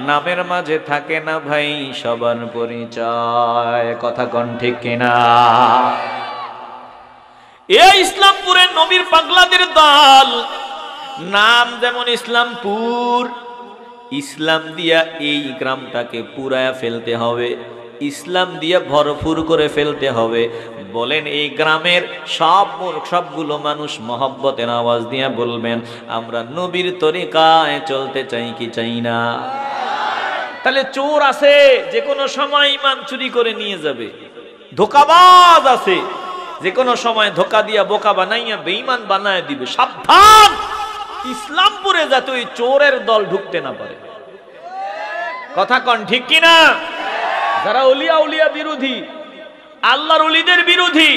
নামের মাঝে থাকে না ভাই সবার পরিচয়। কথা কোন ঠিক কিনা? এই ইসলামপুরের নবীর পাগলাদের দল, নাম যেমন ইসলামপুর, ইসলাম দিয়া এই গ্রামটাকে পুরায়া ফেলতে হবে, ইসলাম দিয়া ভরপুর করে ফেলতে হবে। বলেন এই গ্রামের সবগুলো মানুষ মহব্বতের আওয়াজ দিয়া বলবেন, আমরা নবীর তরিকায় চলতে চাই কি চাই না? তাহলে চোর আছে যে কোনো সময় ইমান চুরি করে নিয়ে যাবে, ধোকাবাজ আছে যে কোনো সময় ধোকা দিয়া বোকা বানাইয়া বেঈমান বানায় দিবে। সাবধান, ইসলামপুরে যাতে ওই চোরের দল ঢুকতে না পারে। কথা কন ঠিক কিনা? যারা উলিয়া উলিয়া বিরোধী, আল্লাহর ওলিদের বিরোধী,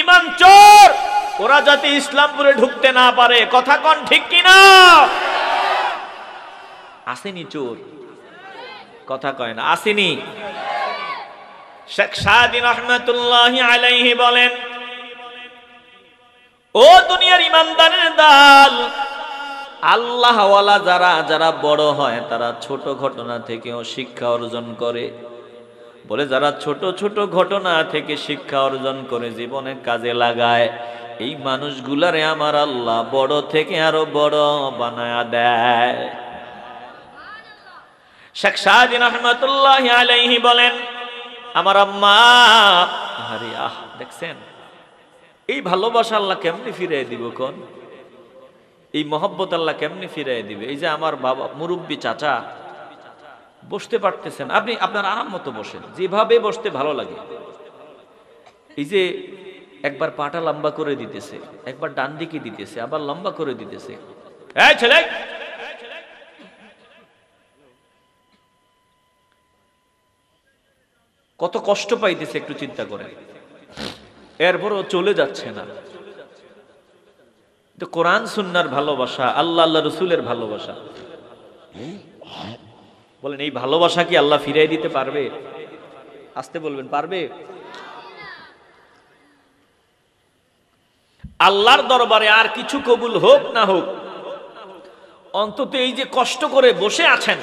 ইমান চোর, ওরা যাতে ইসলামপুরে ঢুকতে না পারে। কথা কন ঠিক কিনা? আসেনি চোর? কথা কয় না, আসেনি? শেখ সাদি রহমাতুল্লাহি আলাইহি বলেন, ও দুনিয়ার ইমানদারের দল, আল্লাহওয়ালা যারা যারা বড় হয় তারা ছোট ঘটনা থেকেও শিক্ষা অর্জন করে। বলে যারা ছোট ছোট ঘটনা থেকে শিক্ষা অর্জন করে জীবনে কাজে লাগায়, এই মানুষগুলারে আমার আল্লাহ বড় থেকে আরো বড় বানায়া দেয়। শেখ সাদি রহমাতুল্লাহি আলাইহি বলেন, আমার আম্মা, আরে আহ, দেখছেন এই ভালোবাসা আল্লাহ কেমনে ফিরিয়ে দিব? কোন এই মহব্বত আল্লাহ কেমনে ফিরিয়ে দিবে? এই যে আমার বাবা মুরব্বী চাচা বসতে পারতেছেন, আপনি আপনার আরাম মতো বসেন, যেভাবে বসতে ভালো লাগে। এই যে একবার পাটা লম্বা করে দিতেছে, একবার ডান দিকে দিতেছে, আবার লম্বা করে দিতেছে। এই ছেলে, কত কষ্ট পাইতেছে একটু চিন্তা করেন। এরপরও চলে যাচ্ছে না। কোরআন সুন্নাহর ভালোবাসা, আল্লাহ আল্লাহ রসুলের ভালোবাসা। বলেন এই ভালোবাসা কি আল্লাহ ফিরিয়ে দিতে পারবে? আসতে বলবেন, পারবে? আল্লাহর দরবারে আর কিছু কবুল হোক না হোক, অন্তত এই যে কষ্ট করে বসে আছেন,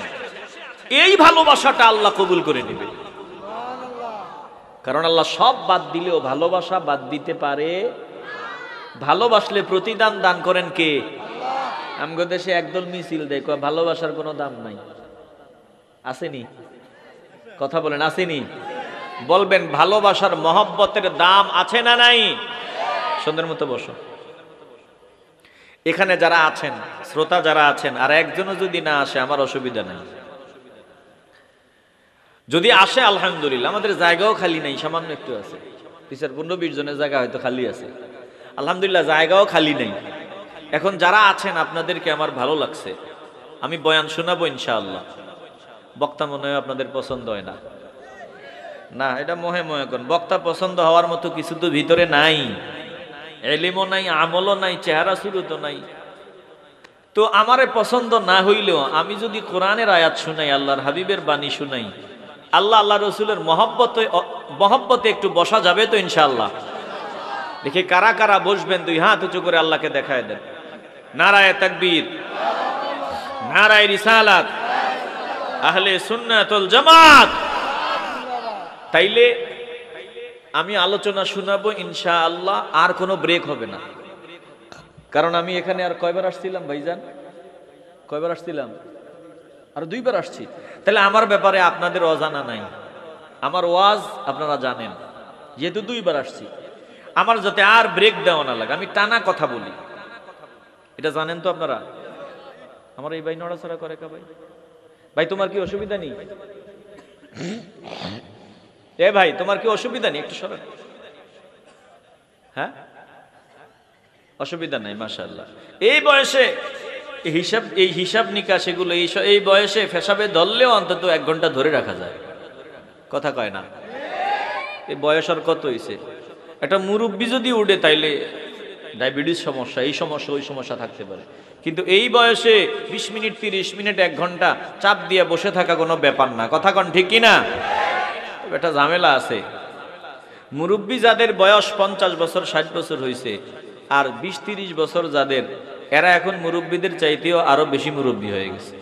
এই ভালোবাসাটা আল্লাহ কবুল করে নেবে। কারণ আল্লাহ সব বাদ দিলেও ভালোবাসা বাদ দিতে পারে। ভালোবাসলে প্রতিদান দান করেন কে? আমগো দেশে একদল মিছিল দেয়, কয় ভালোবাসার কোনো দাম নাই। আসেনি? কথা বলেন, আসেনি? বলবেন ভালোবাসার মহব্বতের দাম আছে না নাই? সুন্দর মতো বসো। এখানে যারা আছেন, শ্রোতা যারা আছেন, আর একজনও যদি না আসে আমার অসুবিধা নেই। যদি আসে আলহামদুলিল্লাহ, আমাদের জায়গাও খালি নাই, সামান্য একটু আছে। 15-20 জনের জায়গা হয়তো খালি আছে, আলহামদুলিল্লাহ জায়গাও খালি নেই। এখন যারা আছেন আপনাদেরকে আমার ভালো লাগছে, আমি বয়ান শোনাবো ইনশাআল্লাহ। বক্তা মনে হয় আপনাদের পছন্দ হয় না, না এটা মহে মহে কোন বক্তা পছন্দ হওয়ার মতো কিছু তো ভিতরে নাই, এলিমও নাই, আমলও নাই, চেহারা সুরতও নাই। তো আমারে পছন্দ না হইলেও আমি যদি কোরআনের আয়াত শুনাই, আল্লাহর হাবিবের বাণী শুনাই, আল্লাহ আল্লাহ রসুলের মহব্বতে একটু বসা যাবে তো ইনশাআল্লাহ। দেখি কারা কারা বসবেন, 2 হাত উঁচু করে আল্লাহকে দেখায় দেন। নারায়ে তাকবীর, নারায়ে রিসালাত, আহলে সুন্নাত ওয়াল জামাত। তাইলে আমি আলোচনা শোনাবো ইনশাআল্লাহ, আর কোনো ব্রেক হবে না। কারণ আমি এখানে আর কয়বার আসছিলাম ভাইজান? কয়বার আসছিলাম? আর 2 বার আসছি। তাহলে আমার ব্যাপারে আপনাদের অজানা নাই, আমার ওয়াজ আপনারা জানেন, যেহেতু 2 বার আসছি। আমার যাতে আর ব্রেক দেওয়া না লাগে, আমি টানা কথা বলি, এটা জানেন তো আপনারা। আমার এই ভাই নড়াচড়া করে কা ভাই? ভাই তোমার কি অসুবিধা নেই? এ ভাই তোমার কি অসুবিধা নেই? একটু সরেন। হ্যাঁ, অসুবিধা নাই, মাশাআল্লাহ। এই বয়সে এই হিসাব নিকাশ এগুলো এই বয়সে ফেসাবে ধরলেও অন্তত 1 ঘন্টা ধরে রাখা যায়, কথা কয় না? এই বয়স আর কত হইছে? একটা মুরব্বি যদি উঠে তাইলে ডায়াবেটিস সমস্যা, এই সমস্যা, ওই সমস্যা থাকতে পারে। কিন্তু এই বয়সে 20 মিনিট, 30 মিনিট, 1 ঘন্টা চাপ দিয়ে বসে থাকা কোনো ব্যাপার না, কথা কন ঠিক কিনা? একটা ঝামেলা আছে। মুরব্বি যাদের বয়স 50 বছর, 60 বছর হয়েছে, আর 20-30 বছর যাদের, এরা এখন মুরব্বীদের চাইতেও আরো বেশি মুরব্বী হয়ে গেছে,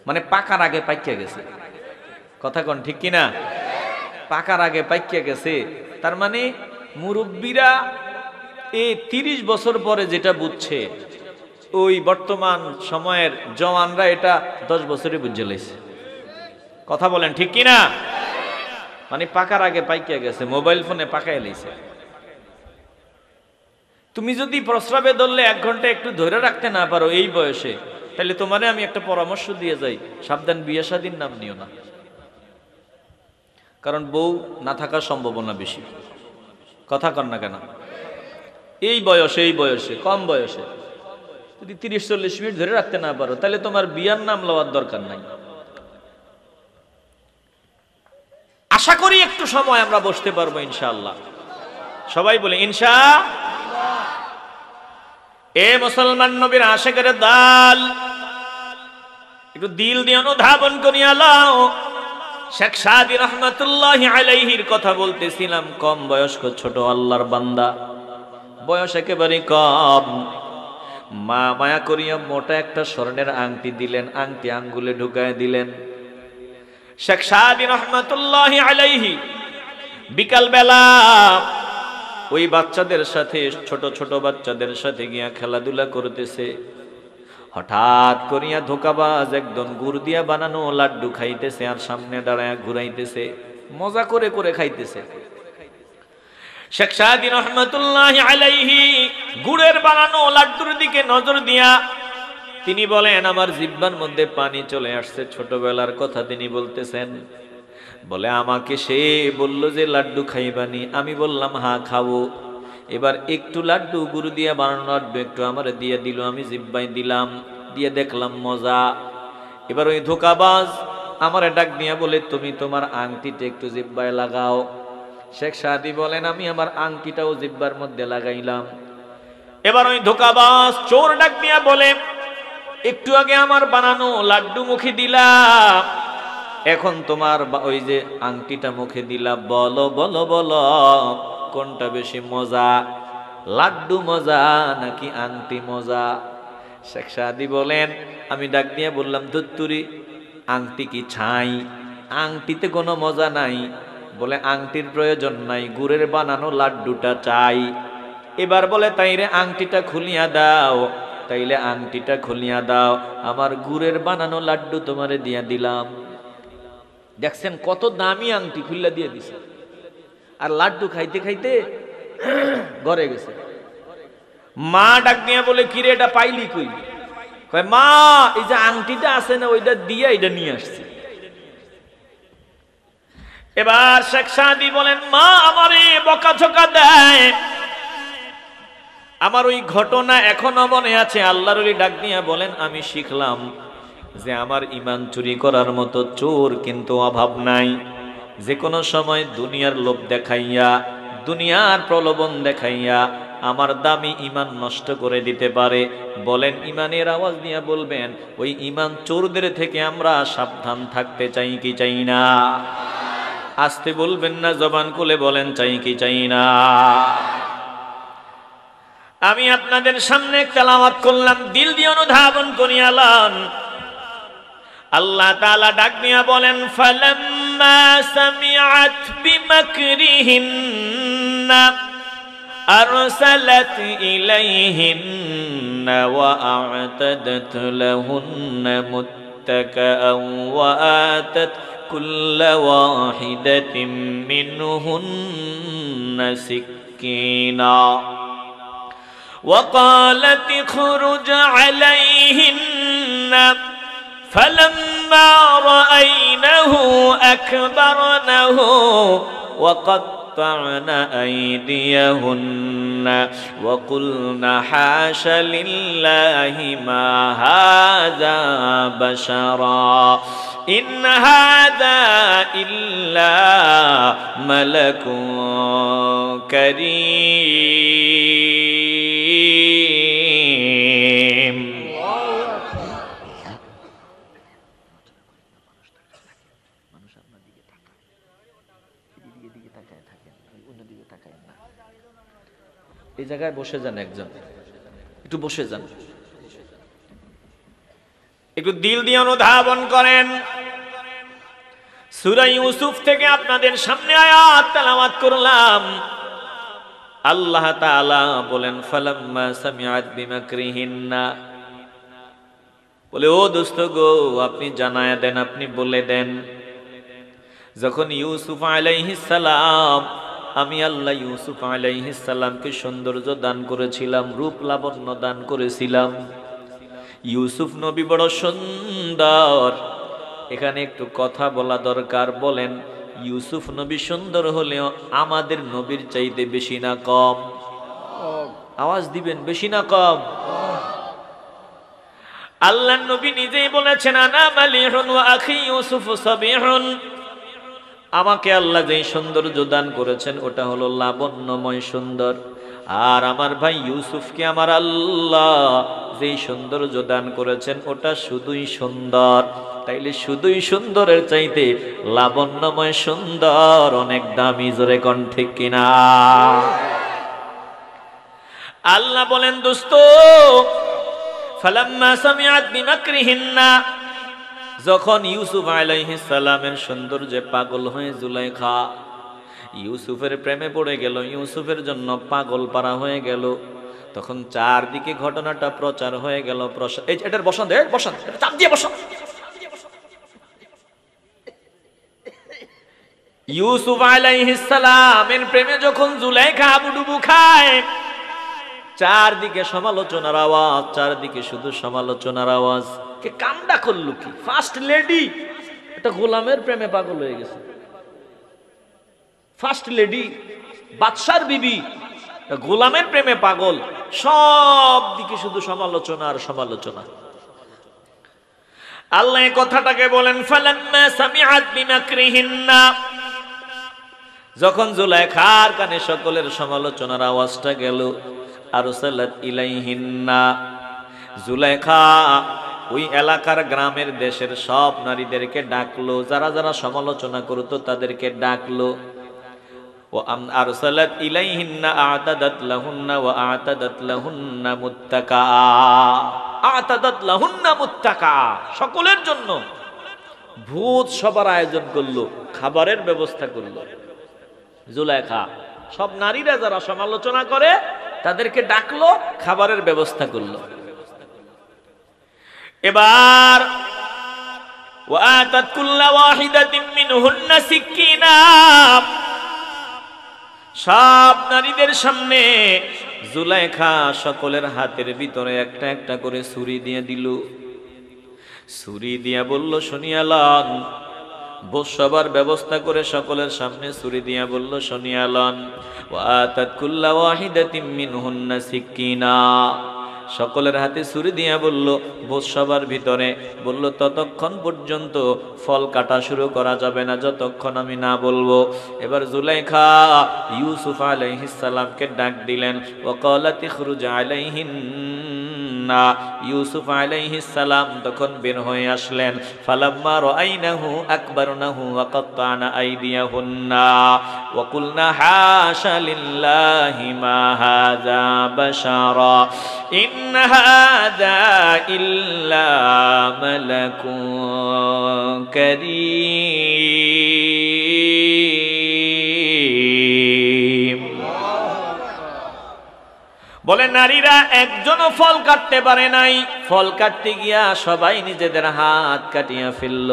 মানে পাকার আগে পাইকিয়া গেছে, কথা কন ঠিক কিনা? পাকার আগে পাইকিয়া গেছে। তার মানে মুরব্বীরা এই 30 বছর পরে যেটা বুঝছে, ওই বর্তমান সময়ের জওয়ানরা এটা 10 বছরে বুঝে লাইছে, কথা বলেন ঠিক কিনা? মানে পাকার আগে পাইকিয়া গেছে, মোবাইল ফোনে পাকায় লাইছে। তুমি যদি প্রস্রাবে ধরলে 1 ঘন্টা একটু ধরে রাখতে না পারো এই বয়সে, তাহলে তোমারে আমি একটা পরামর্শ দিয়ে যাই, সাবধান, বিয়ে শাদীর নাম নিও না। কারণ বউ না থাকার সম্ভাবনা বেশি, কথা কন না কেন? এই বয়সে কম বয়সে যদি 30-40 মিনিট ধরে রাখতে না পারো, তাহলে তোমার বিয়ার নাম লওয়ার দরকার নাই। আশা করি একটু সময় আমরা বসতে পারবো ইনশাআল্লাহ। সবাই বলে ইনশাআল্লাহ। এ মুসলমান নবীর আশিকের দাল, একটু দিল দিয়ে অনুধাবন করিয়া লও। শেখ সাদী রহমাতুল্লাহি আলাইহির কথা বলতেছিলাম, কম বয়স্ক ছোট আল্লাহর বান্দা, বয়স একেবারে কম। মা মায়া করিয়া মোটা একটা স্বর্ণের আংটি দিলেন, আংটি আঙ্গুলে ঢুকায় দিলেন। শেখ সাদী রহমাতুল্লাহি আলাইহি বিকাল বেলা ওই বাচ্চাদের সাথে, ছোট ছোট বাচ্চাদের সাথে গিয়া খেলাধুলা করতেছে। হঠাৎ করিয়া ধোকাবাজ একদম গুড় দিয়া বানানো লাড্ডু খাইতেছে, আর সামনে দাঁড়ায় ঘুরাইতেছে, মজা করে করে খাইতেছে। শেখ সাদী রহমাতুল্লাহি আলাইহি গুড়ের বানানো লাড্ডুর দিকে নজর দিয়া তিনি বলেন, আমার জিহ্বার মধ্যে পানি চলে আসছে। ছোটবেলার কথা তিনি বলতেছেন। বলে, আমাকে সে বলল যে লাড্ডু খাইবানি, আমি বললাম হ্যাঁ খাবো। এবার একটু লাড্ডু, গুড় দিয়া বানানো লাড্ডু একটু আমার দিয়ে দিল, আমি জিহ্বায় দিলাম, দিয়ে দেখলাম মজা। এবার ওই ধোকাবাজ আমারে ডাক দিয়া বলে, তুমি তোমার আংটিটা একটু জিহ্বায় লাগাও। শেখ সাদী বলেন, আমি আমার আংটিটাও জিহ্বার মধ্যে লাগাইলাম। এবার ওই ধোকাবাজ চোর ডাক দিয়া বলে, একটু আগে আমার বানানো লাড্ডু মুখে দিলাম, এখন তোমার ওই যে আংটিটা মুখে দিলা, বলো বলো বলো কোনটা বেশি মজা, লাড্ডু মজা নাকি আংটি মজা? শেখ সাদী বলেন, আমি ডাক দিয়ে বললাম, ধুত্তুরি, আংটি কি ছাই? আংটিতে কোনো মজা নাই। বলে, আংটির প্রয়োজন নাই, গুড়ের বানানো লাড্ডুটা চাই। এবার বলে, তাইরে আংটিটা খুলিয়া দাও। তাইলে আংটিটা খুলিয়া দাও, আমার গুড়ের বানানো লাড্ডু তোমারে দিয়া দিলাম। দেখছেন কত দামি আংটি খুললা দিয়ে দিছে, আর লাড্ডু খাইতে খাইতে ঘরে গেছে। মা ডাক দিয়া বলে, কিরে এটা পাইলি কই? কয়, মা এই যে আংটিটা আছে না, ওইটা দিয়ে এটা নিয়ে আসছি। এবার শেখ সাদি বলেন, মা আমারে বকাঝকা দেয়, আমার ওই ঘটনা এখনো মনে আছে। আল্লাহর ওলি ডাক দিয়া বলেন, আমি শিখলাম যে আমার ঈমান চুরি করার মতো চোর কিন্তু অভাব নাই। যে কোনো সময় দুনিয়ার লোভ দেখাইয়া, দুনিয়ার প্রলোভন দেখাইয়া আমার দামি ঈমান নষ্ট করে দিতে পারে। বলেন ঈমানের আওয়াজ দিয়া বলবেন, ওই ঈমান চোরদের থেকে আমরা সাবধান থাকতে চাই কি চাই না? আস্তে বলবেন না, জবান খুলে বলেন, চাই কি চাই না? আমি আপনাদের সামনে তেলাওয়াত করলাম, দিল দিয়ে অনুধাবন করিয়া লন। আল্লাহ তাআলা ডাক দিয়া বলেন, ফালাম্মা সামিআত বিমাকরিহিন্না আরসালাত ইলাইহিন্না ওয়া আ'তাদাত লাহুন্না মুত্তাকাআন ওয়া আতাত কুল্লা ওয়াহিদাতিন মিনহুন্না সিক্কিনা وقالت اخرج عليهن فلما رأينه أكبرنه وقطعن أيديهن وقلن حاش لله ما هذا بشرا إن هذا إلا ملك كريم. এই জায়গায় বসে যান, একজন একটু বসে যান, একটু দিল দিয়ে অনুধাবন করেন। সূরা ইউসুফ থেকে আপনাদের সামনে আয়াত তেলাওয়াত করলাম। আল্লাহ তাআলা বলেন, ফালাম্মা সামিআত বিমাকরিহিন্না, বলে ও দোস্ত গো, আপনি জানায়া দেন, আপনি বলে দেন, যখন ইউসুফ আলাইহিস সালাম, আমি আল্লাহ ইউসুফ আলাইহিস সালামকে সৌন্দর্য দান করেছিলাম, রূপ লাবণ্য দান করেছিলাম। ইউসুফ নবী বড় সুন্দর। এখানে একটু কথা বলা দরকার। বলেন, ইউসুফ নবী সুন্দর হলেও আমাদের নবীর চাইতে বেশি না কম? আওয়াজ দিবেন, বেশি না কম? আল্লাহর নবী নিজেই বলেছেন, আনা মালিহুন ওয়া আখি ইউসুফ সাবিহুন, আমাকে আল্লাহ যেই সৌন্দর্য দান করেছেন ওটা হলো লাবণ্যময় সুন্দর, আর আমার ভাই ইউসুফকে আমার আল্লাহ যেই সৌন্দর্য দান করেছেন ওটা শুধুই সুন্দর। তাইলে শুধুই সুন্দরের চাইতে লাবণ্যময় সুন্দর অনেক দামি। জোরে কোন ঠিক কিনা? আল্লাহ বলেন, দোস্ত, ফালাম্মা সামিআত বিমাকরিহিন্না, যখন ইউসুফ আলাইহিস সালামের সৌন্দর্যে পাগল হয়ে জুলাইখা ইউসুফের প্রেমে পড়ে গেল, ইউসুফের জন্য পাগল পারা হয়ে গেল, তখন চারদিকে ঘটনাটা প্রচার হয়ে গেল। এই এটার বসন্ত, বসন্ত চাপ দিয়ে বসন্ত। ইউসুফ আলাইহিস সালামের প্রেমে যখন জুলাইখা আবুডুবু খায়, চারদিকে সমালোচনার আওয়াজ, চারদিকে শুধু সমালোচনার আওয়াজ। কে কামডা করলো কি? ফার্স্ট লেডি এটা গোলামের প্রেমে পাগল হয়ে গেছে। ফার্স্ট লেডি, বাদশার বিবি গোলামের প্রেমে পাগল। সব দিকে শুধু সমালোচনা আর সমালোচনা। আল্লাহ এই কথাটাকে বলেন, ফালাম্মা সামিআত বিমাকরিহিন্না, যখন জুলাইখার কানে সকলের সমালোচনার আওয়াজটা গেল, আরসালাত ইলাইহিন্না, জুলাইখা ওই এলাকার গ্রামের দেশের সব নারীদেরকে ডাকলো, যারা যারা সমালোচনা করতো তাদেরকে ডাকলো। ও আরসালাত ইলাইহিন্না আ'তাদাত লাহুন্না ওয়া আ'তাদাত লাহুন্না মুত্তাকা, আ'তাদাত লাহুন্না মুত্তাকা, সকলের জন্য ভূত সবার আয়োজন করলো, খাবারের ব্যবস্থা করলো। জুলাইখা সব নারীরা যারা সমালোচনা করে তাদেরকে ডাকলো, খাবারের ব্যবস্থা করলো। এবার ওয়াতাত কুল্লা ওয়াহিদাতিন মিনহুন্না সিকিনা, সব নারীদের সামনে জুলাইখা সকলের হাতের ভিতরে একটা একটা করে ছুরি দিয়ে দিল। ছুরি দিয়া বলল, শুনিয়ালন, বসবার ব্যবস্থা করে সকলের সামনে ছুরি দিয়া বলল, শুনিয়ালন, ওয়াতাত কুল্লা ওয়াহিদাতিন মিনহুন্না সিকিনা, সকলের হাতে ছুরি দিয়া বলল, বসবার ভিতরে বলল, ততক্ষণ পর্যন্ত ফল কাটা শুরু করা যাবে না যতক্ষণ আমি না বলবো। এবার জুলাইখা ইউসুফ আলাইহিস সালামকে ডাক দিলেন, ওয়াকালাত ইখরুজ আলাইহিন্না, ইউসুফ আলাইহিস সালাম তখন বের হয়ে আসলেন। ফালাম্মা রাআইনাহু আকবারনাহু ওয়া কাত্তানা আইদিয়াহুন্না ওয়া কুলনা হাশা লিল্লাহি মা হাযা বাশারা ইন হাযা ইল্লা মালাকুন কারীম। বলে নারীরা একজনও ফল কাটতে পারে নাই, ফল কাটতে গিয়া সবাই নিজেদের হাত কাটিয়া ফেলল।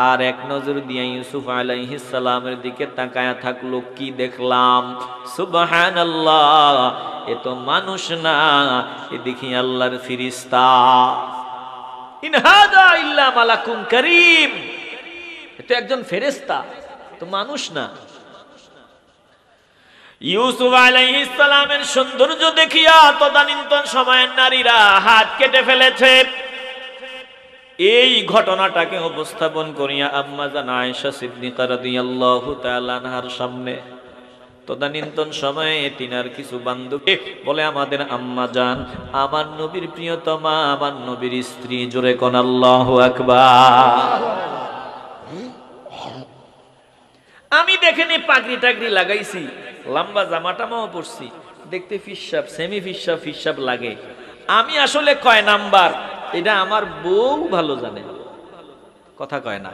আর এক নজর দিয়ে ইউসুফ আলাইহিস সালামের দিকে তাকায়া থাকলো। কি দেখলাম? সুবহানাল্লাহ, এ তো মানুষ না, এ দেখি আল্লাহর ফেরেশতা। ইন হাযা ইল্লা মালাকুন কারীম, এ তো একজন ফেরেশতা, তো মানুষ না। ইউসুফ আলাইহিস সালামের সৌন্দর্য দেখিয়া তদানীন্তন সময়ের নারীরা হাত কেটে ফেলেছে। এই ঘটনাটাকে উপস্থাপন করিয়া আম্মা জান আয়েশা সিদ্দিকা রাদিয়াল্লাহু তাআলা আনহার সামনে তদানীন্তন সময়ে তিনার কিছু বান্ধবী বলে, আমাদের আম্মা জান, আমার নবীর প্রিয়তমা, আমার নবীর স্ত্রী, জোরে কোন আল্লাহু আকবার। আমি দেখেনি পাগড়ি টাগড়ি লাগাইছি, লম্বা জামাটামাও পরছি, দেখতে ফিসাব, সেমি ফিসাব ফিসাব লাগে। আমি আসলে কয় নাম্বার এটা আমার বউ ভালো জানে, কথা কয় না।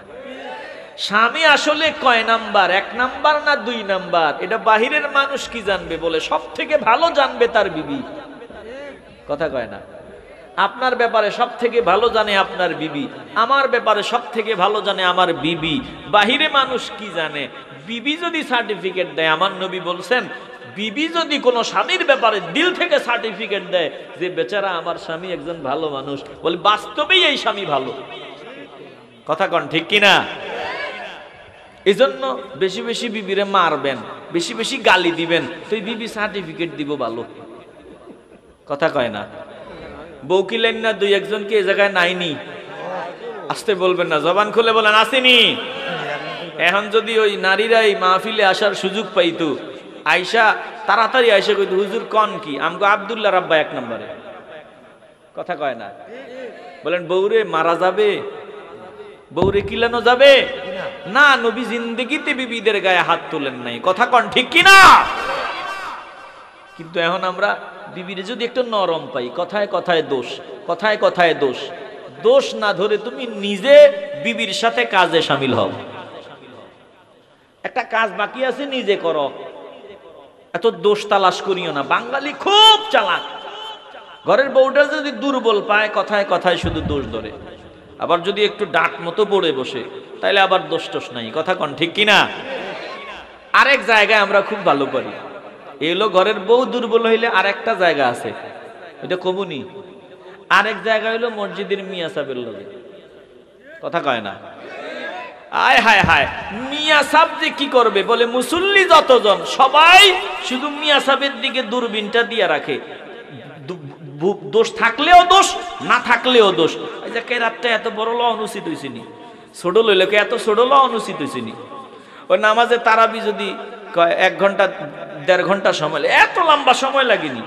স্বামী আসলে কয় নাম্বার, এক নাম্বার না দুই নাম্বার, এটা বাহিরের মানুষ কি জানবে? বলে সব থেকে ভালো জানবে তার বিবি, কথা কয় না। আপনার ব্যাপারে সব থেকে ভালো জানে আপনার বিবি, আমার ব্যাপারে সব থেকে ভালো জানে আমার বিবি। বাহিরে মানুষ কি জানে? বিবি যদি সার্টিফিকেট দেয়, আমার নবী বলছেন, বিবি যদি কোনো স্বামীর ব্যাপারে দিল থেকে সার্টিফিকেট দেয় যে বেচারা আমার স্বামী একজন ভালো মানুষ, বলে বাস্তবেই এই স্বামী ভালো, কথা কন ঠিক কিনা? এই জন্য বেশি বেশি বিবিরে মারবেন, বেশি বেশি গালি দিবেন, তো বিবি সার্টিফিকেট দিব ভালো, কথা কয় না। বউ কি লেন না দুই একজন কি এই জায়গায় নাইনি? আসতে বলবেন না, জবান খুলে বলেন আসেনি। এখন যদি ওই নারীরা এই মাহফিলে আসার সুযোগ পাইতো, আয়সা তাড়াতাড়ি আয়সা কইতো, হুজুর কন কি আমগো আব্দুল্লাহ রাব্বা এক নম্বরে, কথা কয় না। বলেন বউরে মারা যাবে, বউরে কিলানো যাবে না, নবী জিন্দেগিতে বিবিদের গায়ে হাত তোলেন নাই, কথা কন ঠিক কিনা? কিন্তু এখন আমরা বিবিরে যদি একটু নরম পাই, কথায় কথায় দোষ, কথায় কথায় দোষ, দোষ না ধরে তুমি নিজে বিবির সাথে কাজে শামিল হও। একটা কাজ বাকি আছে, নিজে করো, এত দোষ তালাশ করিও না। বাঙালি খুব চালাক, ঘরের বউটা যদি দুর্বল পায় কথায় কথায় শুধু দোষ ধরে, আবার যদি একটু ডাক মতো পড়ে বসে তাইলে আবার দোষ টোষ নাই, কথা কন ঠিক কিনা? আরেক জায়গায় আমরা খুব ভালো পারি, এলো ঘরের বউ দুর্বল হইলে আরেকটা জায়গা আছে, এটা কমুনি। আরেক জায়গা হইলো মসজিদের মিয়া সাহেবের লগে, কথা কয় না। আয় হায় হায়, মিয়া সাহেব যে কি করবে? বলে মুসল্লি যতজন সবাই শুধু মিয়া সাহেবের দিকে দূরবীনটা দিয়ে রাখে, দোষ থাকলেও দোষ, না থাকলেও দোষ। এই যে রাতটা এত বড় ল অনুচিত হয়েছিনি, ছোট লইলে এত ছোট ল অনুচিত হয়েছিনি। ওই নামাজে তারাবি যদি 1 ঘন্টা 1.5 ঘন্টা সময়, এত লম্বা সময় লাগেনি।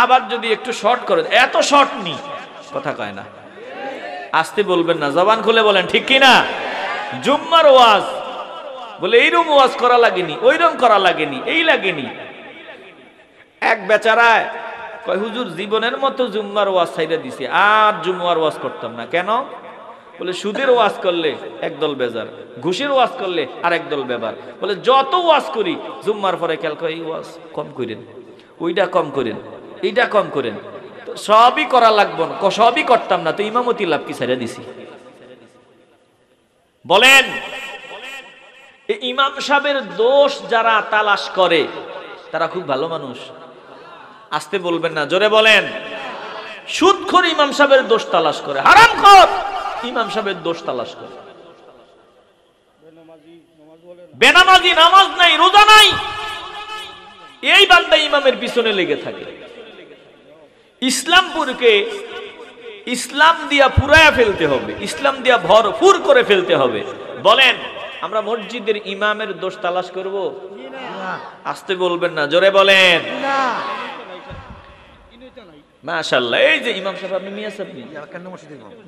আবার যদি একটু শর্ট করে, এত শর্ট নি, কথা কয় না। আসতে বলবেন না, জবান খুলে বলেন ঠিক কিনা? জুম্মার ওয়াজ বলে এইরকম ওয়াজ করা লাগেনি, ওইরকম করা লাগেনি, এই লাগেনি। এক বেচারায় কয়, হুজুর জীবনের মতো জুম্মার ওয়াজ ছাইড়া দিছি, আর জুম্মার ওয়াজ করতাম না। কেন? বলে সুদের ওয়াজ করলে একদল বেজার, ঘুষের ওয়াজ করলে আর একদল বেবার। বলে যত ওয়াজ করি জুম্মার পরে খেয়াল করে, এই ওয়াজ কম করেন, ওইটা কম করেন, এইটা কম করেন। তো সবই করা লাগবো না, সবই করতাম না তো ইমামতি লাভ কি ছেড়ে দিছি? বলেন এই ইমাম সাহেবের দোষ যারা তালাশ করে তারা খুব ভালো মানুষ। আসতে বলবেন না, জোরে বলেন। সুদখোর ইমাম সাহেবের দোষ তালাশ করে, হারামখোর ইমাম সাহেবের দোষ তালাশ করে। বেনামাজি, নামাজ নাই, রোজা নাই, এই বান্দা ইমামের পিছনে লেগে থাকে। ইসলামপুরকে ইসলাম দিয়া পুরায়া ফেলতে হবে, ইসলাম দিয়া ভরপুর করে ফেলতে হবে। বলেন আমরা মসজিদের ইমামের দোষ তালাশ করব? আসতে বলবেন না, জোরে বলেন। মাশাআল্লাহ, এই যে ইমাম সাহেব আপনি মিয়া সাহেব,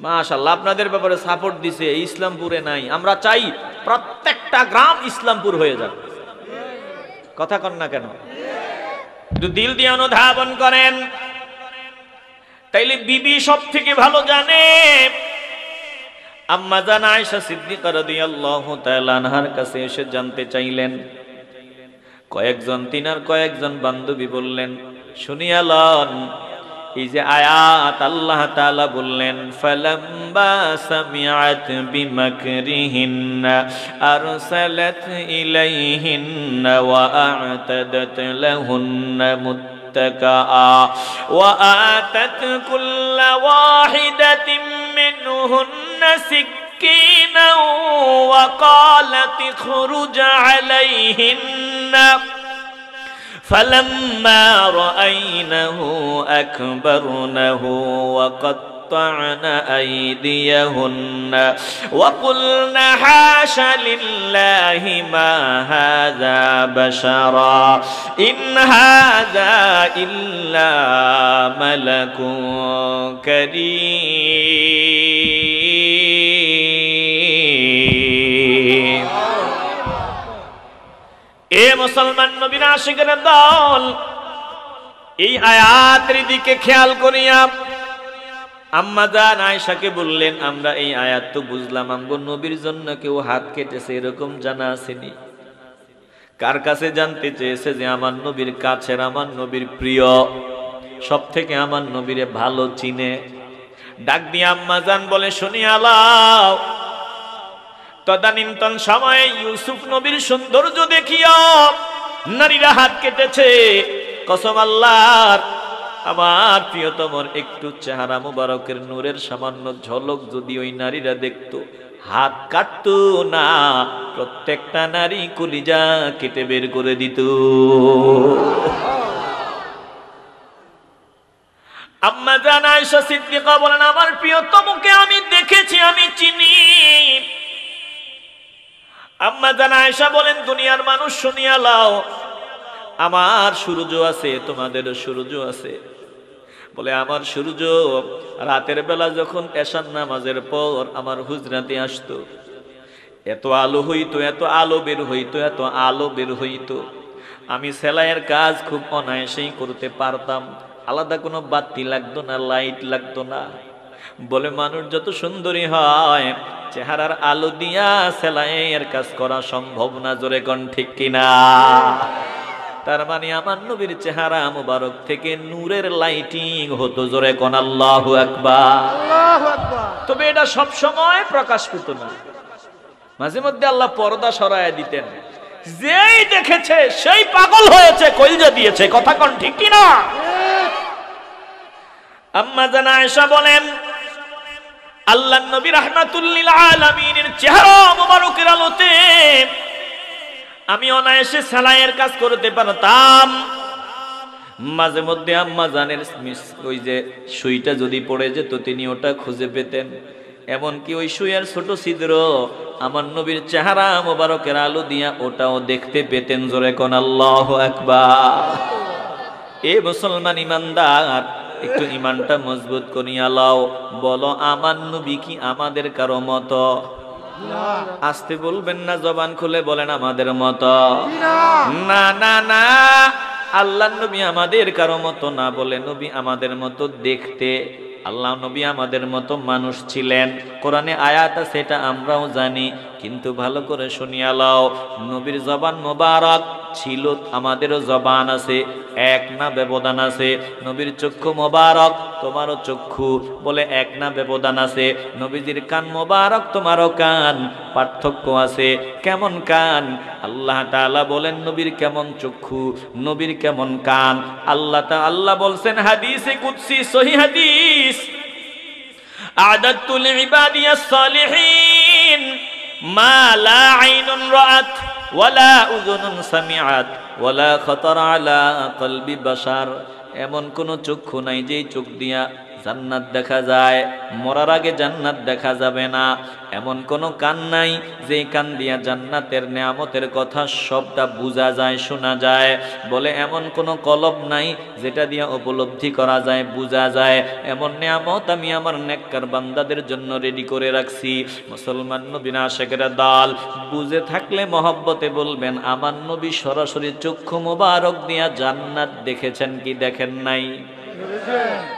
মাশাআল্লাহ আপনাদের ব্যাপারে সাপোর্ট দিছে, ইসলামপুরে নাই। আমরা চাই প্রত্যেকটা গ্রাম ইসলামপুর হয়ে যাক। কথা কন না কেন? একটু দিল দিয়ে অনুধাবন করেন, তাইলে বিবি সব থেকে ভালো জানে। আম্মা জান আয়েশা সিদ্দিকা রাদিয়াল্লাহু তাআলা আনহার কাছে এসে জানতে চাইলেন। তিনার কয়েকজন বান্ধবী বললেন, শুনিয়া লন, এই যে আয়াত আল্লাহ তাআলা বললেন, ফালাম্মা সামিআত বিমাকরিহিন্না আরসালাত ইলাইহিন্না ওয়া আ'তাদাত লাহুন্না মুত্তাকাআ ওয়া আতাত কুল্লা ওয়াহিদাতিন মিনহুন্না সিকিনা ওয়া ক্বালাত ইখরুজ আলাইহিন্না فلما رأينه أكبرنه وقطعن أيديهن وقلن حاش لله ما هذا بشرا إن هذا إلا ملك كريم। এ মুসলমান নবীর আশিকের দল, এই আয়াতের দিকে খেয়াল করিয়া আম্মা জান আয়েশাকে বললেন, আমরা এই আয়াত তো বুঝলাম, আমগো নবীর জন্য কেউ হাত কেটেছে এরকম জানা আসেনি। কার কাছে জানতে চেয়েছে যে আমার নবীর কাছের, আমার নবীর প্রিয়, সব থেকে আমার নবীরে ভালো চিনে। ডাক দিয়ে আম্মা জান বলে, শুনিয়া লাও, তদানীন্তন সময়ে ইউসুফ নবীর সৌন্দর্য দেখিয়া নারীরা হাত কেটেছে। কসম আল্লাহর, আমার প্রিয়তমর একটু চেহারা মুবারকের নূরের সামান্য ঝলক যদি ওই নারীরা দেখতো, হাত কাটতো না, প্রত্যেকটা নারী কলিজা কেটে বের করে দিত। আম্মা জান আয়েশা সিদ্দিকা বলেন, আমার প্রিয়তমকে আমি দেখেছি, আমি চিনি। আম্মা জান আয়েশা বলেন, দুনিয়ার মানুষ শুনিয়া লাও, আমার সূর্য আছে, তোমাদেরও সূর্য আছে। বলে, আমার সূর্য রাতের বেলা যখন এশার নামাজের পর আমার হুজরাতে আসতো, এত আলো হইতো, এত আলো বের হইতো, এত আলো বের হইতো, আমি সেলাইয়ের কাজ খুব অনায়াসেই করতে পারতাম। আলাদা কোনো বাতি লাগতো না, লাইট লাগতো না। বলে, মানুষ যত সুন্দরী হয়, চেহারার আলো দিয়া সেলাইয়ের কাজ করা সম্ভব না। জোরে কোন ঠিক কিনা? তার মানে আমার নবীর চেহারা মুবারক থেকে নূরের লাইটিং হতো। জোরে কোন আল্লাহু আকবার। তবে এটা সব সময় প্রকাশ পেত না, মাঝে মধ্যে আল্লাহ পর্দা সরায় দিতেন। যেই দেখেছে সেই পাগল হয়েছে, কলিজা দিয়েছে। কথা কোন ঠিক কিনা? আম্মা জান আয়েশা বলেন, আল্লাহর নবী রাহমাতুল লিল আলামিনের চেহারা মুবারকের আলোতে আমি অনায়াসে সেলাইয়ের কাজ করতে পারতাম। মাঝে মধ্যে আম্মা জানের ওই যে সুইটা যদি পড়ে যেত, তিনি ওটা খুঁজে পেতেন। এমনকি ওই সুইয়ের ছোট ছিদ্র আমার নবীর চেহারা মুবারকের আলো দিয়া ওটাও দেখতে পেতেন। জোরে কোন আল্লাহু আকবার। এ মুসলমান ইমানদার, একটু ইমানটা মজবুত করিয়া লাও। বলো, আমার নবী কি আমাদের কারো মতো? আসতে বলবেন না, জবান খুলে বলেন আমাদের মতো। না না না, আল্লাহ নবী আমাদের কারো মতো না, বলে নবী আমাদের মতো দেখতে। আল্লাহ নবী আমাদের মতো মানুষ ছিলেন। কোরআনে আয়াত আছে, সেটা আমরাও জানি। কিন্তু ভালো করে শুনিয়া লও, নবীর জবান মোবারক ছিল, আমাদেরও জবান আছে, এক না ব্যবধান আছে। নবীর চক্ষু মোবারক, তোমারও চক্ষু, বলে এক না ব্যবধান আছে। নবীজির কান মোবারক, তোমারও কান, পার্থক্য আছে। কেমন কান? আল্লাহ তাআলা বলেন নবীর কেমন চক্ষু, নবীর কেমন কান। আল্লাহ বলছেন হাদিসে কুদসি, সহিহ হাদিস, আ'দাদতু লিইবাদিয়াস সালিহিন মা লা আইনুন রাআত ওয়ালা উযুনুন সামিআত ওয়ালা খাতারা আলা কলবি বাশার। এমন কোন চক্ষু নাই যেই চোখ দিয়া জান্নাত দেখা যায়, মরার আগে জান্নাত দেখা যাবে না। এমন কোন কান নাই যেই কান দিয়া জান্নাতের নেয়ামতের কথা সবটা বোঝা যায়, শোনা যায়। বলে এমন কোন কলব নাই যেটা দিয়া উপলব্ধি করা যায়, বোঝা যায়। এমন নেয়ামত আমি আমার নেককার বান্দাদের জন্য রেডি করে রাখছি। মুসলমান নবীর আশিকেরা দল, বুঝে থাকলে মহব্বতে বলবেন আমার নবী সরাসরি চক্ষু মোবারক দিয়া জান্নাত দেখেছেন কি দেখেন নাই?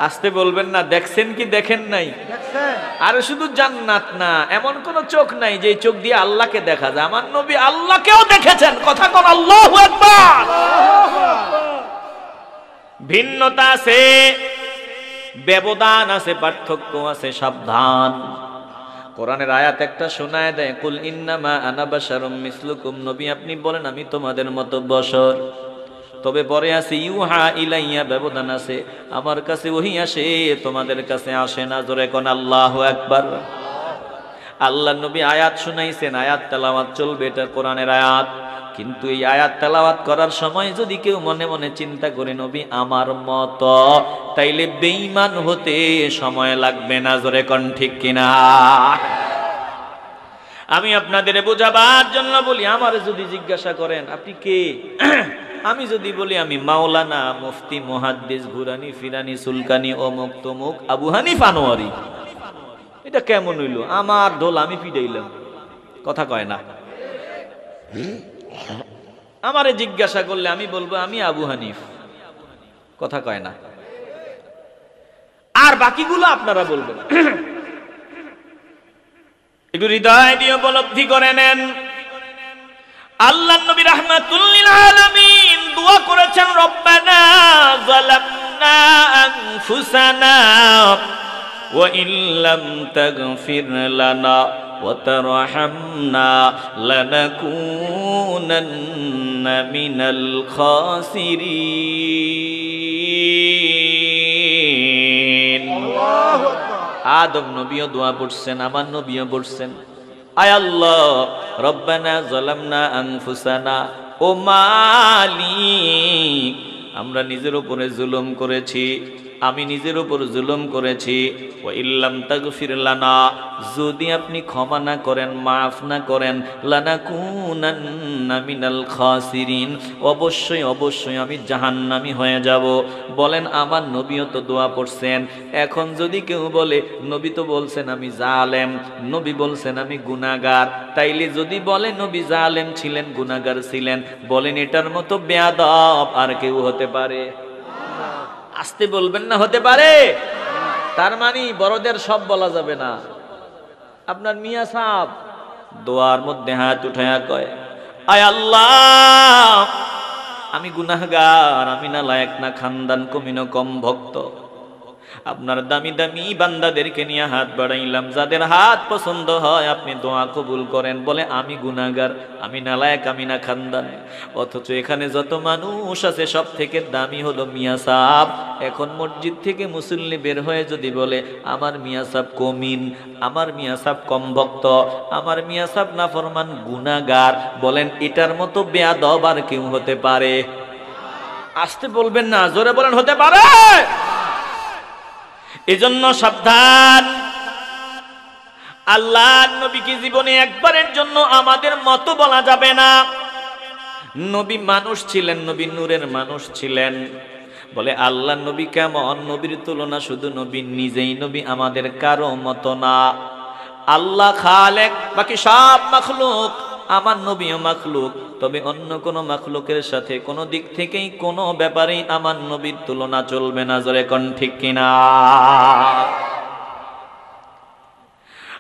আসতে বলবেন না, দেখছেন কি দেখেন নাই? আর শুধু জান্নাত না, এমন কোন চোখ নাই যে চোখ দিয়ে আল্লাহকে দেখা যায়। আমার নবী আল্লাহকেও দেখেছেন। কথা কোন? আল্লাহু আকবার। ভিন্নতা আছে, ব্যবধান আছে, পার্থক্য আছে, সাবধান। কোরআনের আয়াত একটা শোনায় দেয়, কুল ইন্নামা আনা বাশারুম মিসলুকুম, নবী আপনি বলেন আমি তোমাদের মতো বশর। তবে পরে আছে ইউহা ইলাইয়া, ব্যবধান আছে, আমার কাছে ওহী আসে, তোমাদের কাছে আসে না। জোরে কোন আল্লাহু আকবার। আল্লাহ নবী আয়াত শুনাইছেন, আয়াত তেলাওয়াত চলবে, এটা কোরআনের আয়াত। কিন্তু এই আয়াত তেলাওয়াত করার সময় যদি কেউ মনে মনে চিন্তা করে নবী আমার মতো, তাইলে বেঈমান হতে সময় লাগবে না। জোরে কোন ঠিক কিনা? আমি আপনাদের বোঝাবার জন্য বলি, আমার যদি জিজ্ঞাসা করেন আপনি কে, আমি যদি বলি আমি মাওলানা, মুফতি, মুহাদ্দিস, ঘুরানি ফিরানি, সুলকানি, অমুক তমুক, আবু হানিফ আনোয়ারি, এটা কেমন হইল? আমার ঢোল আমি পিটাইলাম। কথা কয় না? আমারে জিজ্ঞাসা করলে আমি বলবো আমি আবু হানিফ। কথা কয় না? আর বাকিগুলো আপনারা বলবেন। একটু হৃদয় দিয়ে উপলব্ধি করে নেন। আল্লাহ নবী রাহমাতুল লিল আলামিন দোয়া করেছেন, রব্বানা যালামনা আনফুসানা ওয়া ইল্লাম তাগফির লানা ওয়া তারহামনা লানাকুনান্না মিনাল খাসিরিন। আল্লাহু আকবার। আদম নবীও দোয়া পড়ছেন, আমার নবীও পড়ছেন, আয় আল্লাহ রব্বানা যালামনা আনফুসানা, ও মালিক আমরা নিজের উপরে জুলুম করেছি, আমি নিজের উপর জুলুম করেছি। ওয়া ইল্লাম তাগফির লানা, যদি আপনি ক্ষমা না করেন, মাফ না করেন, লানাকুনান্না মিনাল খাসিরিন, অবশ্যই অবশ্যই আমি জাহান্নামী হয়ে যাব। বলেন আমার নবীও তো দোয়া পড়ছেন। এখন যদি কেউ বলে নবী তো বলছেন আমি জালেম, নবী বলছেন আমি গুনাহগার, তাইলে যদি বলে নবী জালেম ছিলেন, গুনাহগার ছিলেন, বলেন এটার মতো বেয়াদব আর কেউ হতে পারে? আসতে বলবেন না, হতে পারে? তার মানে বড়দের সব বলা যাবে না। আপনার মিয়া সাহেব দোয়ার মধ্যে হাত উঠায়া কয়, আয় আল্লাহ আমি গুনাহগার, আমি না লায়েক না, খানদান কমিনো কম ভক্ত, আপনার দামি দামি বান্দাদেরকে নিয়ে হাত বাড়াইলাম, যাদের হাত পছন্দ হয় আপনি দোয়া কবুল করেন। বলে আমি গুনাহগার, আমি নালায়েক, আমি না খানদান। অথচ এখানে যত মানুষ আছে সব থেকে দামি হলো মিয়া সাহেব। এখন মসজিদ থেকে মুসল্লি বের হয়ে যদি বলে আমার মিয়া সাহেব কমিন, আমার মিয়া সাহেব কম ভক্ত, আমার মিয়া সাহেব নাফরমান, গুনাহগার, বলেন এটার মতো বেয়াদব আর কেউ হতে পারে? আসতে বলবেন না, জোরে বলেন হতে পারে? এজন্য সাবধান। আল্লাহর নবীকে জীবনে একবারের জন্য আমাদের মতো বলা যাবে না। নবী মানুষ ছিলেন, নবী নূরের মানুষ ছিলেন। বলে আল্লাহর নবী কেমন? নবীর তুলনা শুধু নবী নিজেই, নবী আমাদের কারো মতো না। আল্লাহ খালেক, বাকি সব মাখলুক, আমার নবীও মাখলুক, তবে অন্য কোনো মাখলুকের সাথে কোনো দিক থেকেই কোনো ব্যাপারেই আমার নবীর তুলনা চলবে না। জোরে কোন ঠিক কিনা?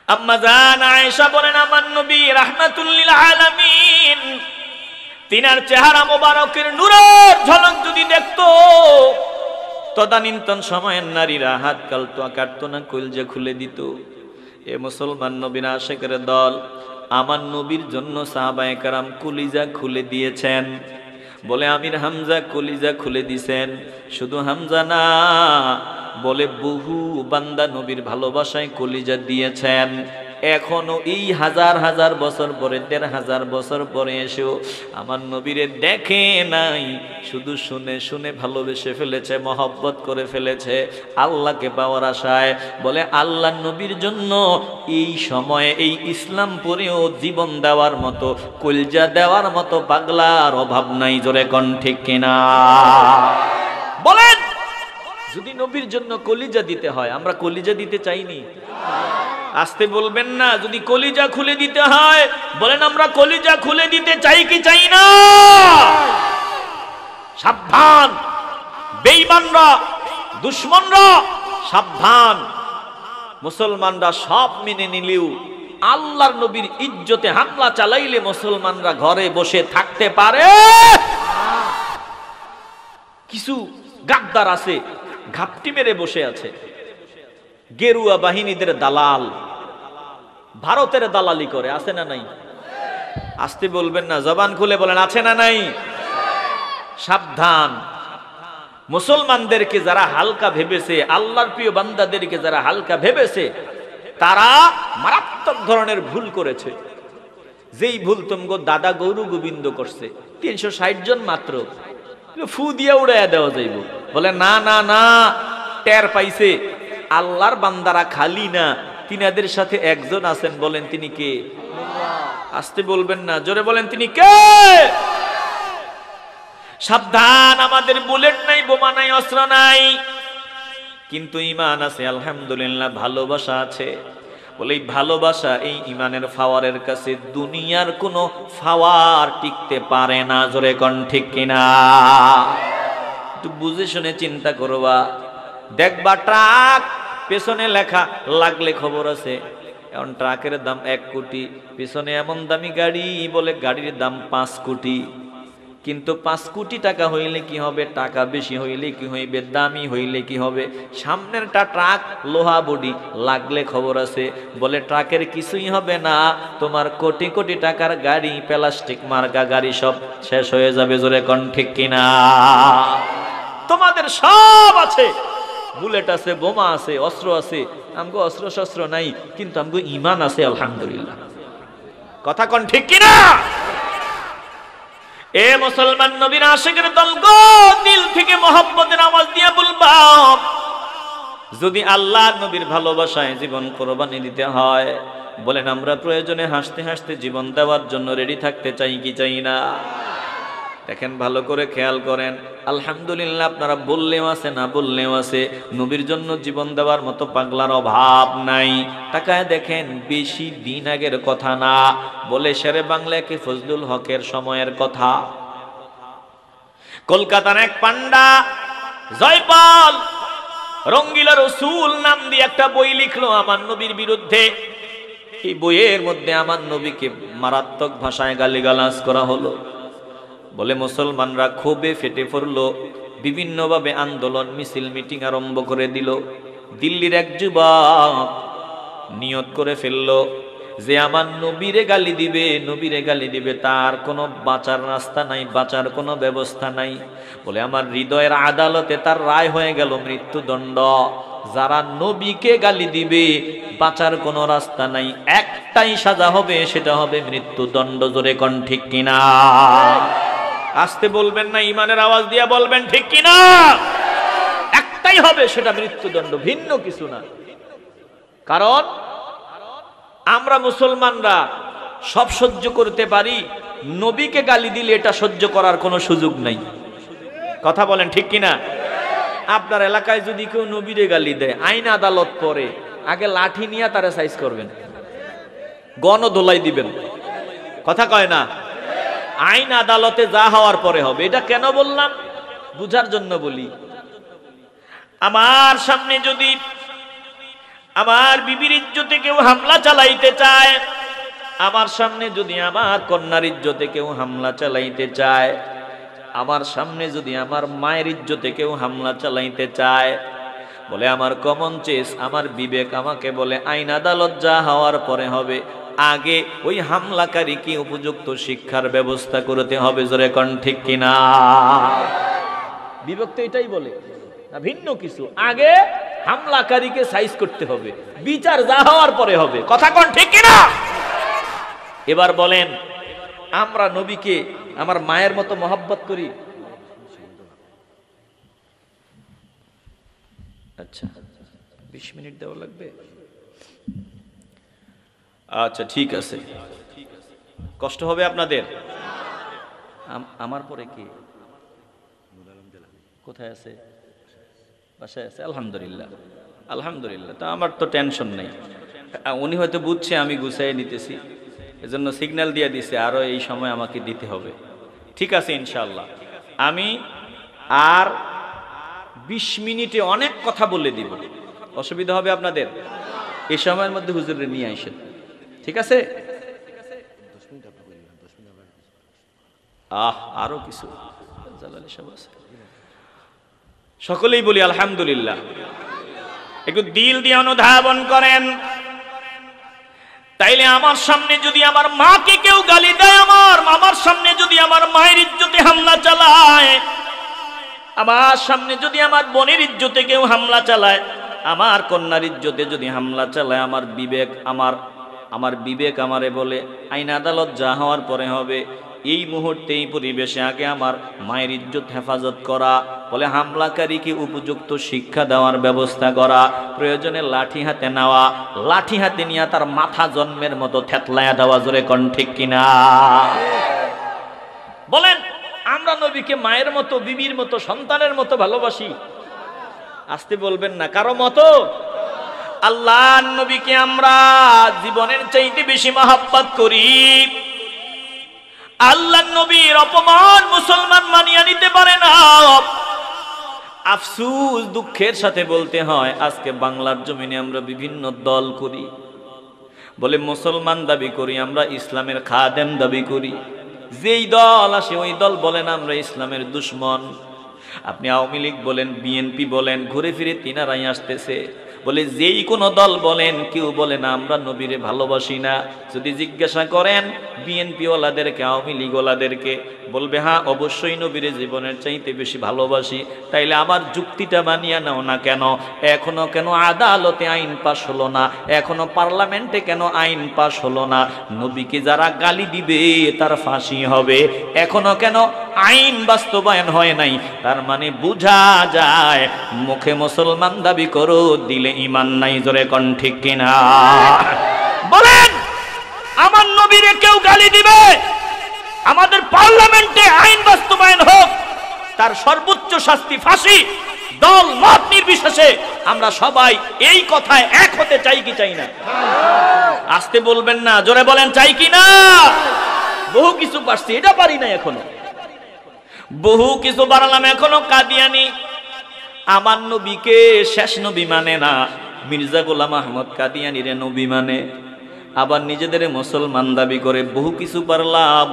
আম্মা জান আয়েশা বলেন আমার নবী রাহমাতুল লিল আলামিন তিনার চেহারা মোবারকের নূরের ঝলক যদি দেখতো তদানীন্তন সময়ের নারীরা হাত কাটতো না, কলজা খুলে দিত। এ মুসলমান নবীর আশিকের দল আমার নবীর জন্য সাহাবায়ে কেরাম কলিজা খুলে দিয়েছেন। বলে আমির হামজা কলিজা খুলে দিছেন, শুধু হামজা না, বলে বহু বান্দা নবীর ভালোবাসায় কলিজা দিয়েছেন। এখনো এই হাজার হাজার বছর পরে, ১৫০০ বছর পরে এসেও আমার নবীরে দেখে নাই, শুধু শুনে শুনে ভালোবেসে ফেলেছে, মহব্বত করে ফেলেছে আল্লাহকে পাওয়ার আশায়। বলে আল্লাহ নবীর জন্য এই সময়ে এই ইসলাম পরেও জীবন দেওয়ার মতো, কলজা দেওয়ার মতো পাগলার অভাব নাই। জোরে কোন ঠিক কিনা বলেন? যদি নবীর জন্য কলিজা দিতে হয়, আমরা কলিজা দিতে চাইনি? আসতে বলবেন না। যদি কলিজা খুলে দিতে হয় বলেন আমরা কলিজা খুলে দিতে চাই কি চাই না? সাবধান বেঈমানরা, দুশমনরা, সাবধান। মুসলমানরা সব মেনে নিলেও আল্লাহর নবীর ইজ্জতে হামলা চালাইলে মুসলমানরা ঘরে বসে থাকতে পারে? কিছু গাদ্দার আছে, ঘাপটি মেরে বসে আছে, গেরুয়া বাহিনীদের দালাল, ভারতের দালালি করে। আছে না নাই? আসতে বলবেন না, জবান খুলে বলেন আছে না নাই? সাবধান। মুসলমানদেরকে যারা হালকা ভেবেছে, আল্লাহর প্রিয় বান্দাদেরকে যারা হালকা ভেবেছে, তারা মারাত্মক ধরনের ভুল করেছে। যেই ভুল তুমগো দাদা গৌর গোবিন্দ করছে, ৩৬০ জন মাত্র, ফু দিয়া উড়াইয়া দেওয়া যাইব। বলে না না না, টের পাইছে আল্লাহর বান্দারা খালি না, তিনাদের সাথে একজন আছেন। বলেন তিনি কে? আসতে বলবেন না, জোরে বলেন তিনি কে? সাবধান, আমাদের বুলেট নাই, বোমা নাই, অস্ত্র নাই, কিন্তু ঈমান আছে আলহামদুলিল্লাহ, ভালোবাসা আছে। বলে এই ভালোবাসা, এই ঈমানের ফাওয়ারের কাছে দুনিয়ার কোনো ফাওয়ার টিকতে পারে না। জোরে কোন ঠিক কিনা? একটু বুঝে শুনে চিন্তা করবা। দেখবা ট্রাক, পেছনে লেখা লাগলে খবর আছে, এখন ট্রাকের দাম ১ কোটি, পেছনে এমন দামি গাড়ি, বলে গাড়ির দাম ৫ কোটি। কিন্তু ৫ কোটি টাকা হইলে কি হবে? টাকা বেশি হইলে কি হইবে? দামি হইলে কি হবে? সামনেরটা ট্রাক, লোহা বডি, লাগলে খবর আছে, বলে ট্রাকের কিছুই হবে না, তোমার কোটি কোটি টাকার গাড়ি, প্লাস্টিক মার্কা গাড়ি সব শেষ হয়ে যাবে। জোরে কোন ঠিক কিনা? তোমাদের সব আছে, বুলেট আছে, বোমা আছে, অস্ত্র আছে, আমগো অস্ত্র শস্ত্র নাই, কিন্তু আমগো ঈমান আছে আলহামদুলিল্লাহ। কথা কোন ঠিক কিনা? এ মুসলমান নবীর আশিকের দল গো, দিল থেকে মহব্বতের আওয়াজ দিয়ে বলবা, যদি আল্লাহ নবীর ভালোবাসায় জীবন কোরবানি দিতে হয়, বলেন আমরা প্রয়োজনে হাসতে হাসতে জীবন দেওয়ার জন্য রেডি থাকতে চাই কি চাই না? দেখেন, ভালো করে খেয়াল করেন। আলহামদুলিল্লাহ, আপনারা বললেও আছে, না বললেও আছে, নবীর জন্য জীবন দেওয়ার মতো পাগলার অভাব নাই। তাকায় দেখেন, বেশি দিন আগের কথা না, বলে শেরে বাংলাকে ফজলুল হকের সময়ের কথা। কলকাতার এক পান্ডা জয়পাল রঙ্গিলা রসুল নাম দিয়ে একটা বই লিখলো আমার নবীর বিরুদ্ধে। এই বইয়ের মধ্যে আমার নবীকে মারাত্মক ভাষায় গালিগালাজ করা হলো। বলে মুসলমানরা ক্ষোভে ফেটে পড়লো, বিভিন্নভাবে আন্দোলন, মিছিল, মিটিং আরম্ভ করে দিল। দিল্লির এক যুবক নিয়ত করে ফেললো যে আমার নবীরে গালি দিবে, নবীরে গালি দিবে, তার কোনো বাঁচার রাস্তা নাই, বাঁচার কোনো ব্যবস্থা নাই। বলে আমার হৃদয়ের আদালতে তার রায় হয়ে গেল মৃত্যুদণ্ড। যারা নবীকে গালি দিবে, বাঁচার কোনো রাস্তা নাই, একটাই সাজা হবে, সেটা হবে মৃত্যুদণ্ড। জোরে কোন ঠিক কিনা? আসতে বলবেন না, ঈমানের আওয়াজ দিয়া বলবেন ঠিক কিনা? একটাই হবে, সেটা মৃত্যুদণ্ড, ভিন্ন কিছু না। কারণ আমরা মুসলমানরা সব সহ্য করতে পারি, নবীকে গালি দিলে এটা সহ্য করার কোনো সুযোগ নাই। কথা বলেন ঠিক কিনা? আপনার এলাকায় যদি কেউ নবীরে গালি দেয়, আইন আদালত পরে, আগে লাঠি নিয়ে তারা সাইজ করবেন, গণধোলাই দিবেন। কথা কয় না? আইন আদালতে যা হওয়ার পরে হবে। এটা কেন বললাম? বুঝার জন্য বলি। আমার সামনে যদি আমার বিবির ইজ্জতে কেউ হামলা চালাইতে চায়, আমার সামনে যদি আমার কন্যার ইজ্জতে কেউ হামলা চালাইতে চায়, আমার সামনে যদি আমার মায়ের ইজ্জতে কেউ হামলা চালাইতে চায়, বলে আমার কমন সেন্স, আমার বিবেক আমাকে বলে আইন আদালত যা হওয়ার পরে হবে, আগে ওই হামলাকারীকে উপযুক্ত শিক্ষার ব্যবস্থা করতে হবে। জোরে কোন ঠিক কিনা? বিবেক তো এটাই বলে, না ভিন্ন কিছু। আগে হামলাকারীকে সাইজ করতে হবে, বিচার যা হওয়ার পরে হবে। কথা কোন ঠিক কিনা? এবার বলেন, আমরা নবীকে আমার মায়ের মতো মহব্বত করি? আচ্ছা 20 মিনিট দেওয়া লাগবে? আচ্ছা ঠিক আছে, কষ্ট হবে আপনাদের? আমার পরে কি কোথায় আছে? বাসায় আছে? আলহামদুলিল্লাহ, আলহামদুলিল্লাহ। তা আমার তো টেনশন নেই, উনি হয়তো বুঝছে আমি গুছাই নিতেছি, এজন্য সিগন্যাল দিয়ে দিছে আরো এই সময় আমাকে দিতে হবে। ঠিক আছে ইনশাআল্লাহ। আমি আর 20 মিনিটে অনেক কথা বলে দিব, অসুবিধা হবে আপনাদের? এই সময়ের মধ্যে হুজুরে নিয়ে আসেন, ঠিক আছে? আরো কিছু জালালি সব আছে, সকলেই বলি আলহামদুলিল্লাহ। একটু দিল দিয়ে অনুধাবন করেন। তাইলে আমার সামনে যদি আমার মাকে কেউ গালি দেয়, আমার সামনে যদি আমার মায়ের ইজ্জতে হামলা চালায়, আমার সামনে যদি আমার বোনের ইজ্জতে কেউ হামলা চালায়, আমার কন্যার ইজ্জতে যদি হামলা চালায়, আমার বিবেক আমারে বলে আইন আদালত যা হওয়ার পরে হবে, এই মুহূর্তে এই পরিবেশে আগে আমার মায়ের ইজ্জত হেফাজত করা, বলে হামলাকারীকে উপযুক্ত শিক্ষা দেওয়ার ব্যবস্থা করা, প্রয়োজনে লাঠি হাতে নেওয়া, লাঠি হাতে নিয়ে তার মাথা জন্মের মতো থেতলায়া দেওয়া। জোরে কোন ঠিক কিনা? বলেন, আমরা নবীকে মায়ের মতো, বিবির মতো, সন্তানের মতো ভালোবাসি? আসতে বলবেন না, কারো মতো? আল্লাহর নবীকে আমরা জীবনের চাইতে বেশি মহব্বত করি। আল্লাহর নবীর অপমান মুসলমান মানিয়ে নিতে পারে না। আফসোস, দুঃখের সাথে বলতে হয়, আজকে বাংলার জমিনে আমরা বিভিন্ন দল করি, বলে মুসলমান দাবি করি, আমরা ইসলামের খাদেম দাবি করি। যেই দল আসে ওই দল বলেন আমরা ইসলামের দুশ্মন। আপনি আওয়ামী লীগ বলেন, বিএনপি বলেন, ঘুরে ফিরে তিনারাই আসতেছে। বলে যেই কোনো দল বলেন, কেউ বলে না আমরা নবীরে ভালোবাসি না। যদি জিজ্ঞাসা করেন বিএনপি ওয়ালাদেরকে, আওয়ামী লীগ ওয়ালাদেরকে, বলবে হ্যাঁ অবশ্যই নবীরে জীবনের চাইতে বেশি ভালোবাসি। তাইলে আমার যুক্তিটা মানিয়ে নাও না কেন? এখনো কেন আদালতে আইন পাশ হলো না? এখনো পার্লামেন্টে কেন আইন পাশ হলো না? নবীকে যারা গালি দিবে তার ফাঁসি হবে, এখনো কেন আইন বাস্তবায়ন হয় নাই? তার মানে বোঝা যায় মুখে মুসলমান দাবি করো, দিলে ঈমান নাই। জোরে কোন ঠিক কিনা? বলেন, আমার নবীরে কেউ গালি দিবে, আমাদের পার্লামেন্টে আইন বাস্তবায়ন হোক, তার সর্বোচ্চ শাস্তি ফাঁসি। দল মত নির্বিশেষে আমরা সবাই এই কথায় এক হতে চাই কি চাই না? আসতে বলবেন না, জোরে বলেন চাই কি না? বহু কিছু পারছি, এটা পারি না এখনো। বহু কিছু বাড়ালাম, এখনো কাদিয়ানি আমার নবীকে শেষ নবী মানে না। মির্জা গোলাম আহমদ কাদিয়ানিরে নবী মানে, আবার নিজেদের মুসলমান দাবি করে। বহু কিছু পারলাম,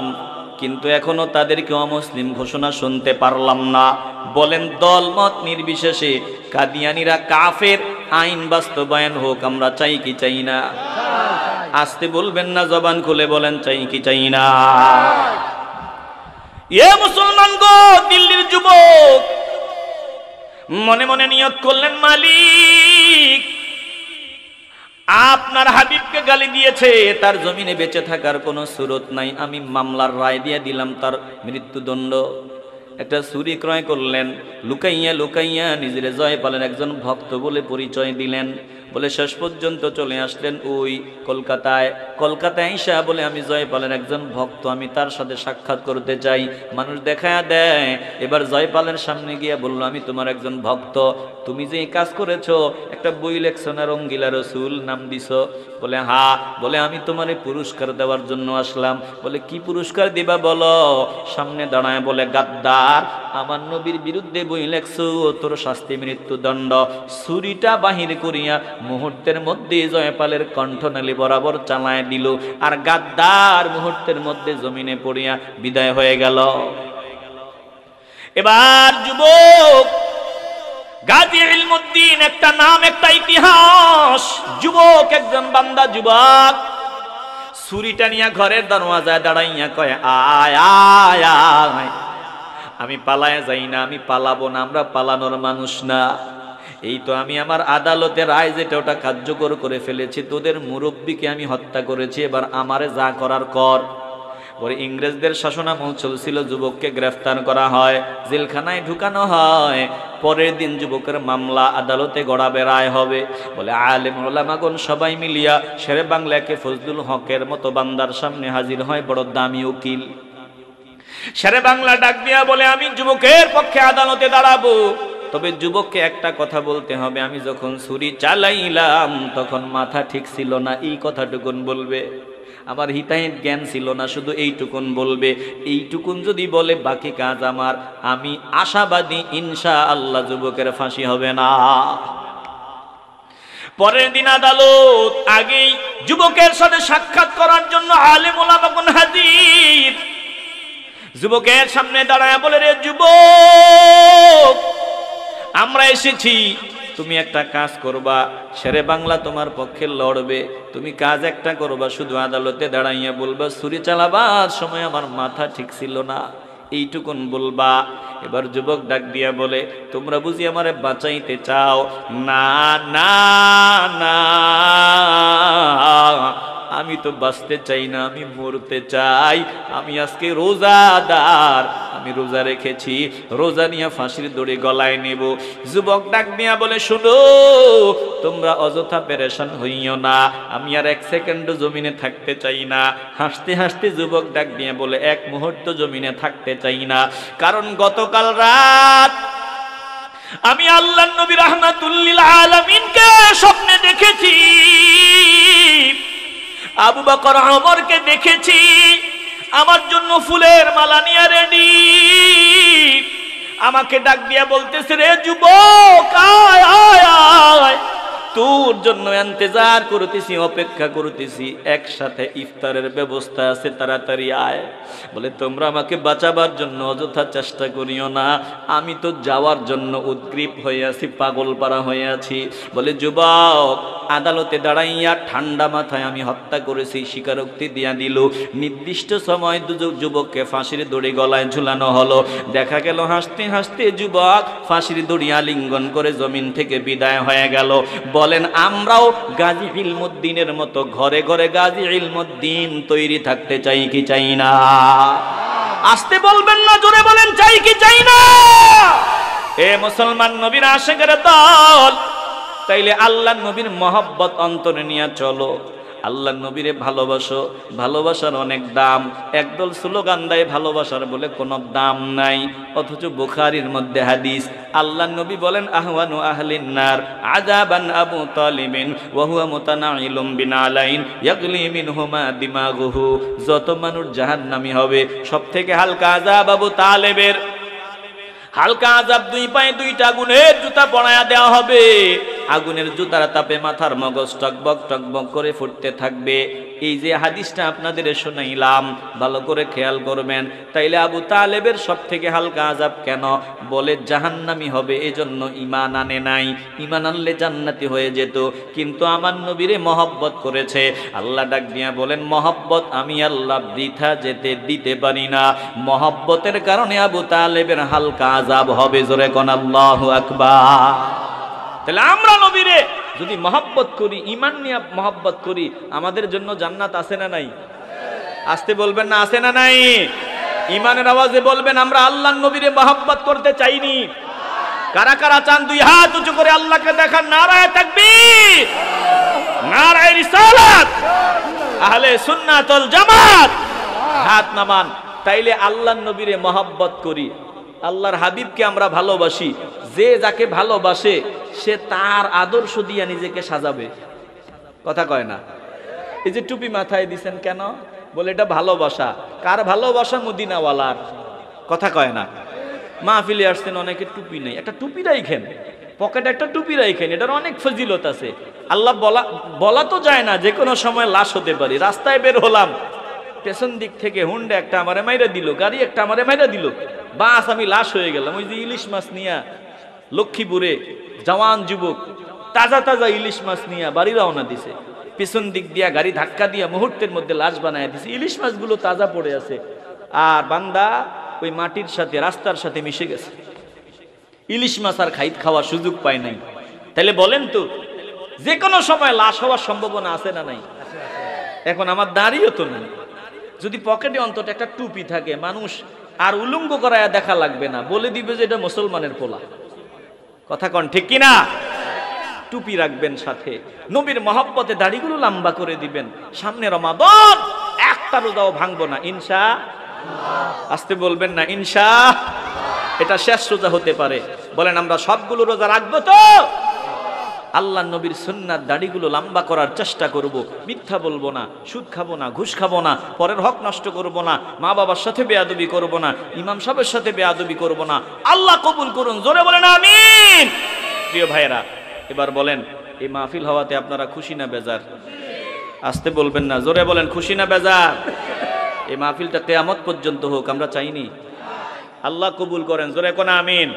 কিন্তু এখনো তাদেরকে অমুসলিম ঘোষণা শুনতে পারলাম না। বলেন, দল মত নির্বিশেষে কাদিয়ানিরা কাফের, আইন বাস্তবায়ন হোক, আমরা চাই কি চাই না? আসতে বলবেন না, জবান খুলে বলেন চাই কি চাই না? এ মুসলমান গো, দিল্লির যুবক মনে মনে নিয়ত করলেন, মালিক আপনার হাবিবকে গালি দিয়েছে, তার জমিনে বেঁচে থাকার কোনো সুরত নাই, আমি মামলার রায় দিয়ে দিলাম তার মৃত্যুদণ্ড। একটা ছুরি ক্রয় করলেন, লুকাইয়া লুকাইয়া নিজের জয়পালের একজন ভক্ত বলে পরিচয় দিলেন। বলে শেষ পর্যন্ত চলে আসলেন ওই কলকাতায়। কলকাতায় আইসা বলে আমি জয়পালের একজন ভক্ত, আমি তার সাথে সাক্ষাৎ করতে চাই। মানুষ দেখায়া দেয়। এবার জয়পালের সামনে গিয়ে বলল, আমি তোমার একজন ভক্ত, তুমি যে কাজ করেছো, একটা বই লেখছো না, রঙ্গিলা রসুল নাম দিছো? বলে হ্যাঁ। বলে আমি তোমার পুরস্কার দেওয়ার জন্য আসলাম। বলে কি পুরস্কার দিবা বলো? সামনে দাঁড়ায় বলে গাদ্দার। খবরদার আমার নবীর বিরুদ্ধে বই লেখছো, তোর শাস্তি মৃত্যুদণ্ড। ছুরিটা বাহির করিয়া মুহূর্তের মধ্যে জয়পালের কণ্ঠনালী বরাবর চালায় দিল, আর গাদ্দার মুহূর্তের মধ্যে জমিনে পড়িয়া বিদায় হয়ে গেল। এবার যুবক গাজী ইলমুদ্দিন, একটা নাম, একটা ইতিহাস। যুবক, একজন বান্দা যুবক ছুরিটা নিয়ে ঘরের দরওয়াজায় দাঁড়াইয়া কয়, আয় আয় আয়, আমি পালায় যাই না, আমি পালাবো না, আমরা পালানোর মানুষ না। এই তো আমি আমার আদালতের রায় যেটা ওটা কার্যকর করে ফেলেছি, তোদের মুরব্বীকে আমি হত্যা করেছি, এবার আমারে যা করার কর। পরে ইংরেজদের শাসনামল চলছিল, যুবককে গ্রেফতার করা হয়, জেলখানায় ঢুকানো হয়। পরের দিন যুবকের মামলা আদালতে গড়াবে, রায় হবে। বলে আলেম ওলামাগণ সবাই মিলিয়া শেরে বাংলাকে ফজলুল হকের মতো বান্দার সামনে হাজির হয়, বড় দামি উকিল। শেরে বাংলা ডাক দিয়া বলে, আমি যুবকের পক্ষে আদালতে দাঁড়াবো, তবে যুবককে একটা কথা বলতে হবে, আমি যখন ছুরি চালাইলাম তখন মাথা ঠিক ছিল না, এই কথাটুকুন বলবে। আমার হিতাহিত জ্ঞান ছিল না, শুধু এইটুকুন বলবে। এইটুকুন যদি বলে বাকি কাজ আমার, আমি আশাবাদী ইনশাআল্লাহ যুবকের ফাঁসি হবে না। পরের দিন আদালত, আগেই যুবকের সাথে সাক্ষাৎ করার জন্য আলেম ওলামাগণ হাজির। যুবকের সামনে দাঁড়ায় বলে, রে যুবক, আমরা এসেছি, তুমি একটা কাজ করবা, শেরে বাংলা তোমার পক্ষে লড়বে। তুমি কাজ একটা করবা, শুধু আদালতে দাঁড়াইয়া বলবা, ছুরি চালাবার সময় আমার মাথা ঠিক ছিল না, এইটুকুন বলবা। এবার যুবক ডাক দিয়া বলে, তোমরা বুঝি আমারে বাঁচাইতে চাও? না না না, আমি তো বাঁচতে চাই না, আমি মরতে চাই। আমি আজকে রোজাদার, আমি রোজা রেখেছি, রোজা নিয়ে ফাঁসির দড়ি গলায় নেব। যুবক ডাক দিয়া বলে, শুনো, তোমরা অযথা পেরেশান হইও না, আমি আর এক সেকেন্ড জমিনে থাকতে চাই না। হাসতে হাসতে যুবক ডাক দিয়া বলে, এক মুহূর্ত জমিনে থাকতে চাই না, কারণ গতকাল রাত আমি আল্লাহর নবী রাহমাতুল লিল আলামিনকে স্বপ্নে দেখেছি, আবু বকর ওমরকে দেখেছি, আমার জন্য ফুলের মালা নিয়ে রেডি। আমাকে ডাক দিয়া বলতেছে, রে যুবক, আয় আয় আয়, তোর জন্য ইন্তজার করতেছি, অপেক্ষা করতেছি, একসাথে ইফতারের ব্যবস্থা আছে, তাড়াতাড়ি আয়। বলে, তোমরা আমাকে বাঁচাবার জন্য অযথা চেষ্টা করিও না, আমি তো যাওয়ার জন্য উদ্গ্রীব হয়ে আছি, পাগল পারা হয়ে আছি। বলে, যুবক, আদালতে দাঁড়াইয়া ঠান্ডা মাথায় আমি হত্যা করেছি, স্বীকারোক্তি দিয়া দিল। নির্দিষ্ট সময় যুবককে ফাঁসির দড়ি গলায় ঝুলানো হলো। দেখা গেল হাসতে হাসতে যুবক ফাঁসির দড়ি আলিঙ্গন করে জমিন থেকে বিদায় হয়ে গেল। বলেন, আমরাও গাজী ইলমুদ্দিনের মতো ঘরে ঘরে গাজী ইলমুদ্দিন তৈরি থাকতে চাই কি চাই না? আসতে বলবেন না, জোরে বলেন, চাই কি চাই না? এ মুসলমান নবীর আশিকের দল, তাইলে আল্লাহ নবীর মহব্বত অন্তরে নিয়ে চলো, আল্লাহ নবীরে ভালোবাসো। ভালোবাসার অনেক দাম। একদল স্লোগান দেয় ভালোবাসার বলে কোনো দাম নাই, অথচ বুখারীর মধ্যে হাদিস, আল্লাহ নবী বলেন, আহওয়ানু আহলিন নার আযাবান আবু তালিবিন ওয়া হুয়া মুতানাইলুম বিনালাইন ইয়াগলি মিনহুমা দিমাগুহু। যত মানুষ জাহান্নামী হবে, সবথেকে হালকা আযাব আবু তালেবের। হালকা আযাব, দুই পায়ে দুইটা আগুনের জুতা পরায়া দেওয়া হবে, আগুনের জুতার তাপে মাথার মগজ টকবক টকবক করে ফুটতে থাকবে। এই যে হাদিসটা আপনাদের শোনাইলাম, ভালো করে খেয়াল করবেন। তাইলে আবু তালেবের সব থেকে হালকা আযাব কেন? বলে জাহান্নামী হবে, এজন্য ঈমান আনে নাই, ঈমান আনলে জান্নাতি হয়ে যেত। কিন্তু আমার নবীরে মহব্বত করেছে। আল্লাহ ডাক দিয়া বলেন, মহব্বত আমি আল্লাহ বৃথা যেতে দিতে পারি না। মহব্বতের কারণে আবু তালেবের হালকা আযাব হবে। জোরে কোন আল্লাহু আকবার। তাহলে আমরা নবীরে যদি মহব্বত করি, ঈমান নিয়ে মহব্বত করি, আমাদের জন্য জান্নাত আছে না নাই? আসতে বলবেন না, আছে না নাই? ঈমানের আওয়াজে বলবেন, আমরা আল্লাহর নবীরে মহব্বত করতে চাইনি। কারা কারা চান দুই হাত উঁচু করে আল্লাহকে দেখান? নারায়ে তাকবীর, নারায়ে রিসালাত, আহলে সুন্নাত ওয়াল জামাত, হাত নামান। তাইলে আল্লাহর নবীরে মহব্বত করি, আল্লাহর হাবিবকে আমরা ভালোবাসি। যে যাকে ভালোবাসে সে তার আদর্শ দিয়া নিজেকে সাজাবে। কথা কয় না? এই যে টুপি মাথায় দিছেন কেন? বলে এটা ভালোবাসা। কার ভালোবাসা? মদিনাওয়ালার। কথা কয় না? মাহফিলে আসছেন, অনেকে টুপি নেই, একটা টুপি রাখেন, পকেটে একটা টুপি রাখেন, এটার অনেক ফজিলত আছে। আল্লাহ বলা তো যায় না যে কোনো সময় লাশ হতে পারি। রাস্তায় বের হলাম, পেছন দিক থেকে হুন্ডা একটা আমারে মাইরা দিল, গাড়ি একটা আমারে মাইরা দিল, বাস আমি লাশ হয়ে গেলাম। ওই যে ইলিশ মাছ নিয়া লক্ষ্মীপুরে জওয়ান যুবক তাজা তাজা ইলিশ মাছ নিয়ে বাড়ি রওনা দিছে, পিছন দিক দিয়া গাড়ি ধাক্কা দিয়া মুহূর্তের মধ্যে লাশ বানায় দিছে। ইলিশ মাছগুলো তাজা পড়ে আছে, আর বান্দা ওই মাটির সাথে রাস্তার সাথে মিশে গেছে। ইলিশ মাছ আর খাওয়ার সুযোগ পায় নাই। তাহলে বলেন তো, যে কোনো সময় লাশ হওয়ার সম্ভাবনা আছে না নাই? এখন আমার দাঁড়িয়েও তো নেই, যদি পকেটে অন্তত একটা টুপি থাকে, মানুষ আর উলঙ্গ করায় দেখা লাগবে না, বলে দিবে যে এটা মুসলমানের পোলা। কথা কন ঠিক কিনা? টুপি রাখবেন সাথে, নবীর মহব্বতে দাড়িগুলো লম্বা করে দিবেন। সামনে রমাদান, একটা রোজাও ভাঙবো না ইনশাআল্লাহ। আসতে বলবেন না ইনশাআল্লাহ। এটা শেষ রোজা হতে পারে, বলেন আমরা সবগুলো রোজা রাখবো তো? আল্লাহ নবীর সুন্নাত দাড়িগুলো লম্বা করার চেষ্টা করব, মিথ্যা বলবো না, সুদ খাবো না, ঘুষ খাবো না, পরের হক নষ্ট করব না, মা বাবার সাথে বেয়াদবি করব না, ইমাম সাহেবের সাথে বেয়াদবি করব না। আল্লাহ কবুল করুন, জোরে বলেন আমিন। প্রিয় ভাইরা, এবার বলেন এই মাহফিল হওয়াতে আপনারা খুশি না বেজার? আসতে বলবেন না, জোরে বলেন খুশি না বেজার? এই মাহফিলটা কিয়ামত পর্যন্ত হোক, আমরা চাইনি। আল্লাহ কবুল করেন, জোরে কোন আমিন।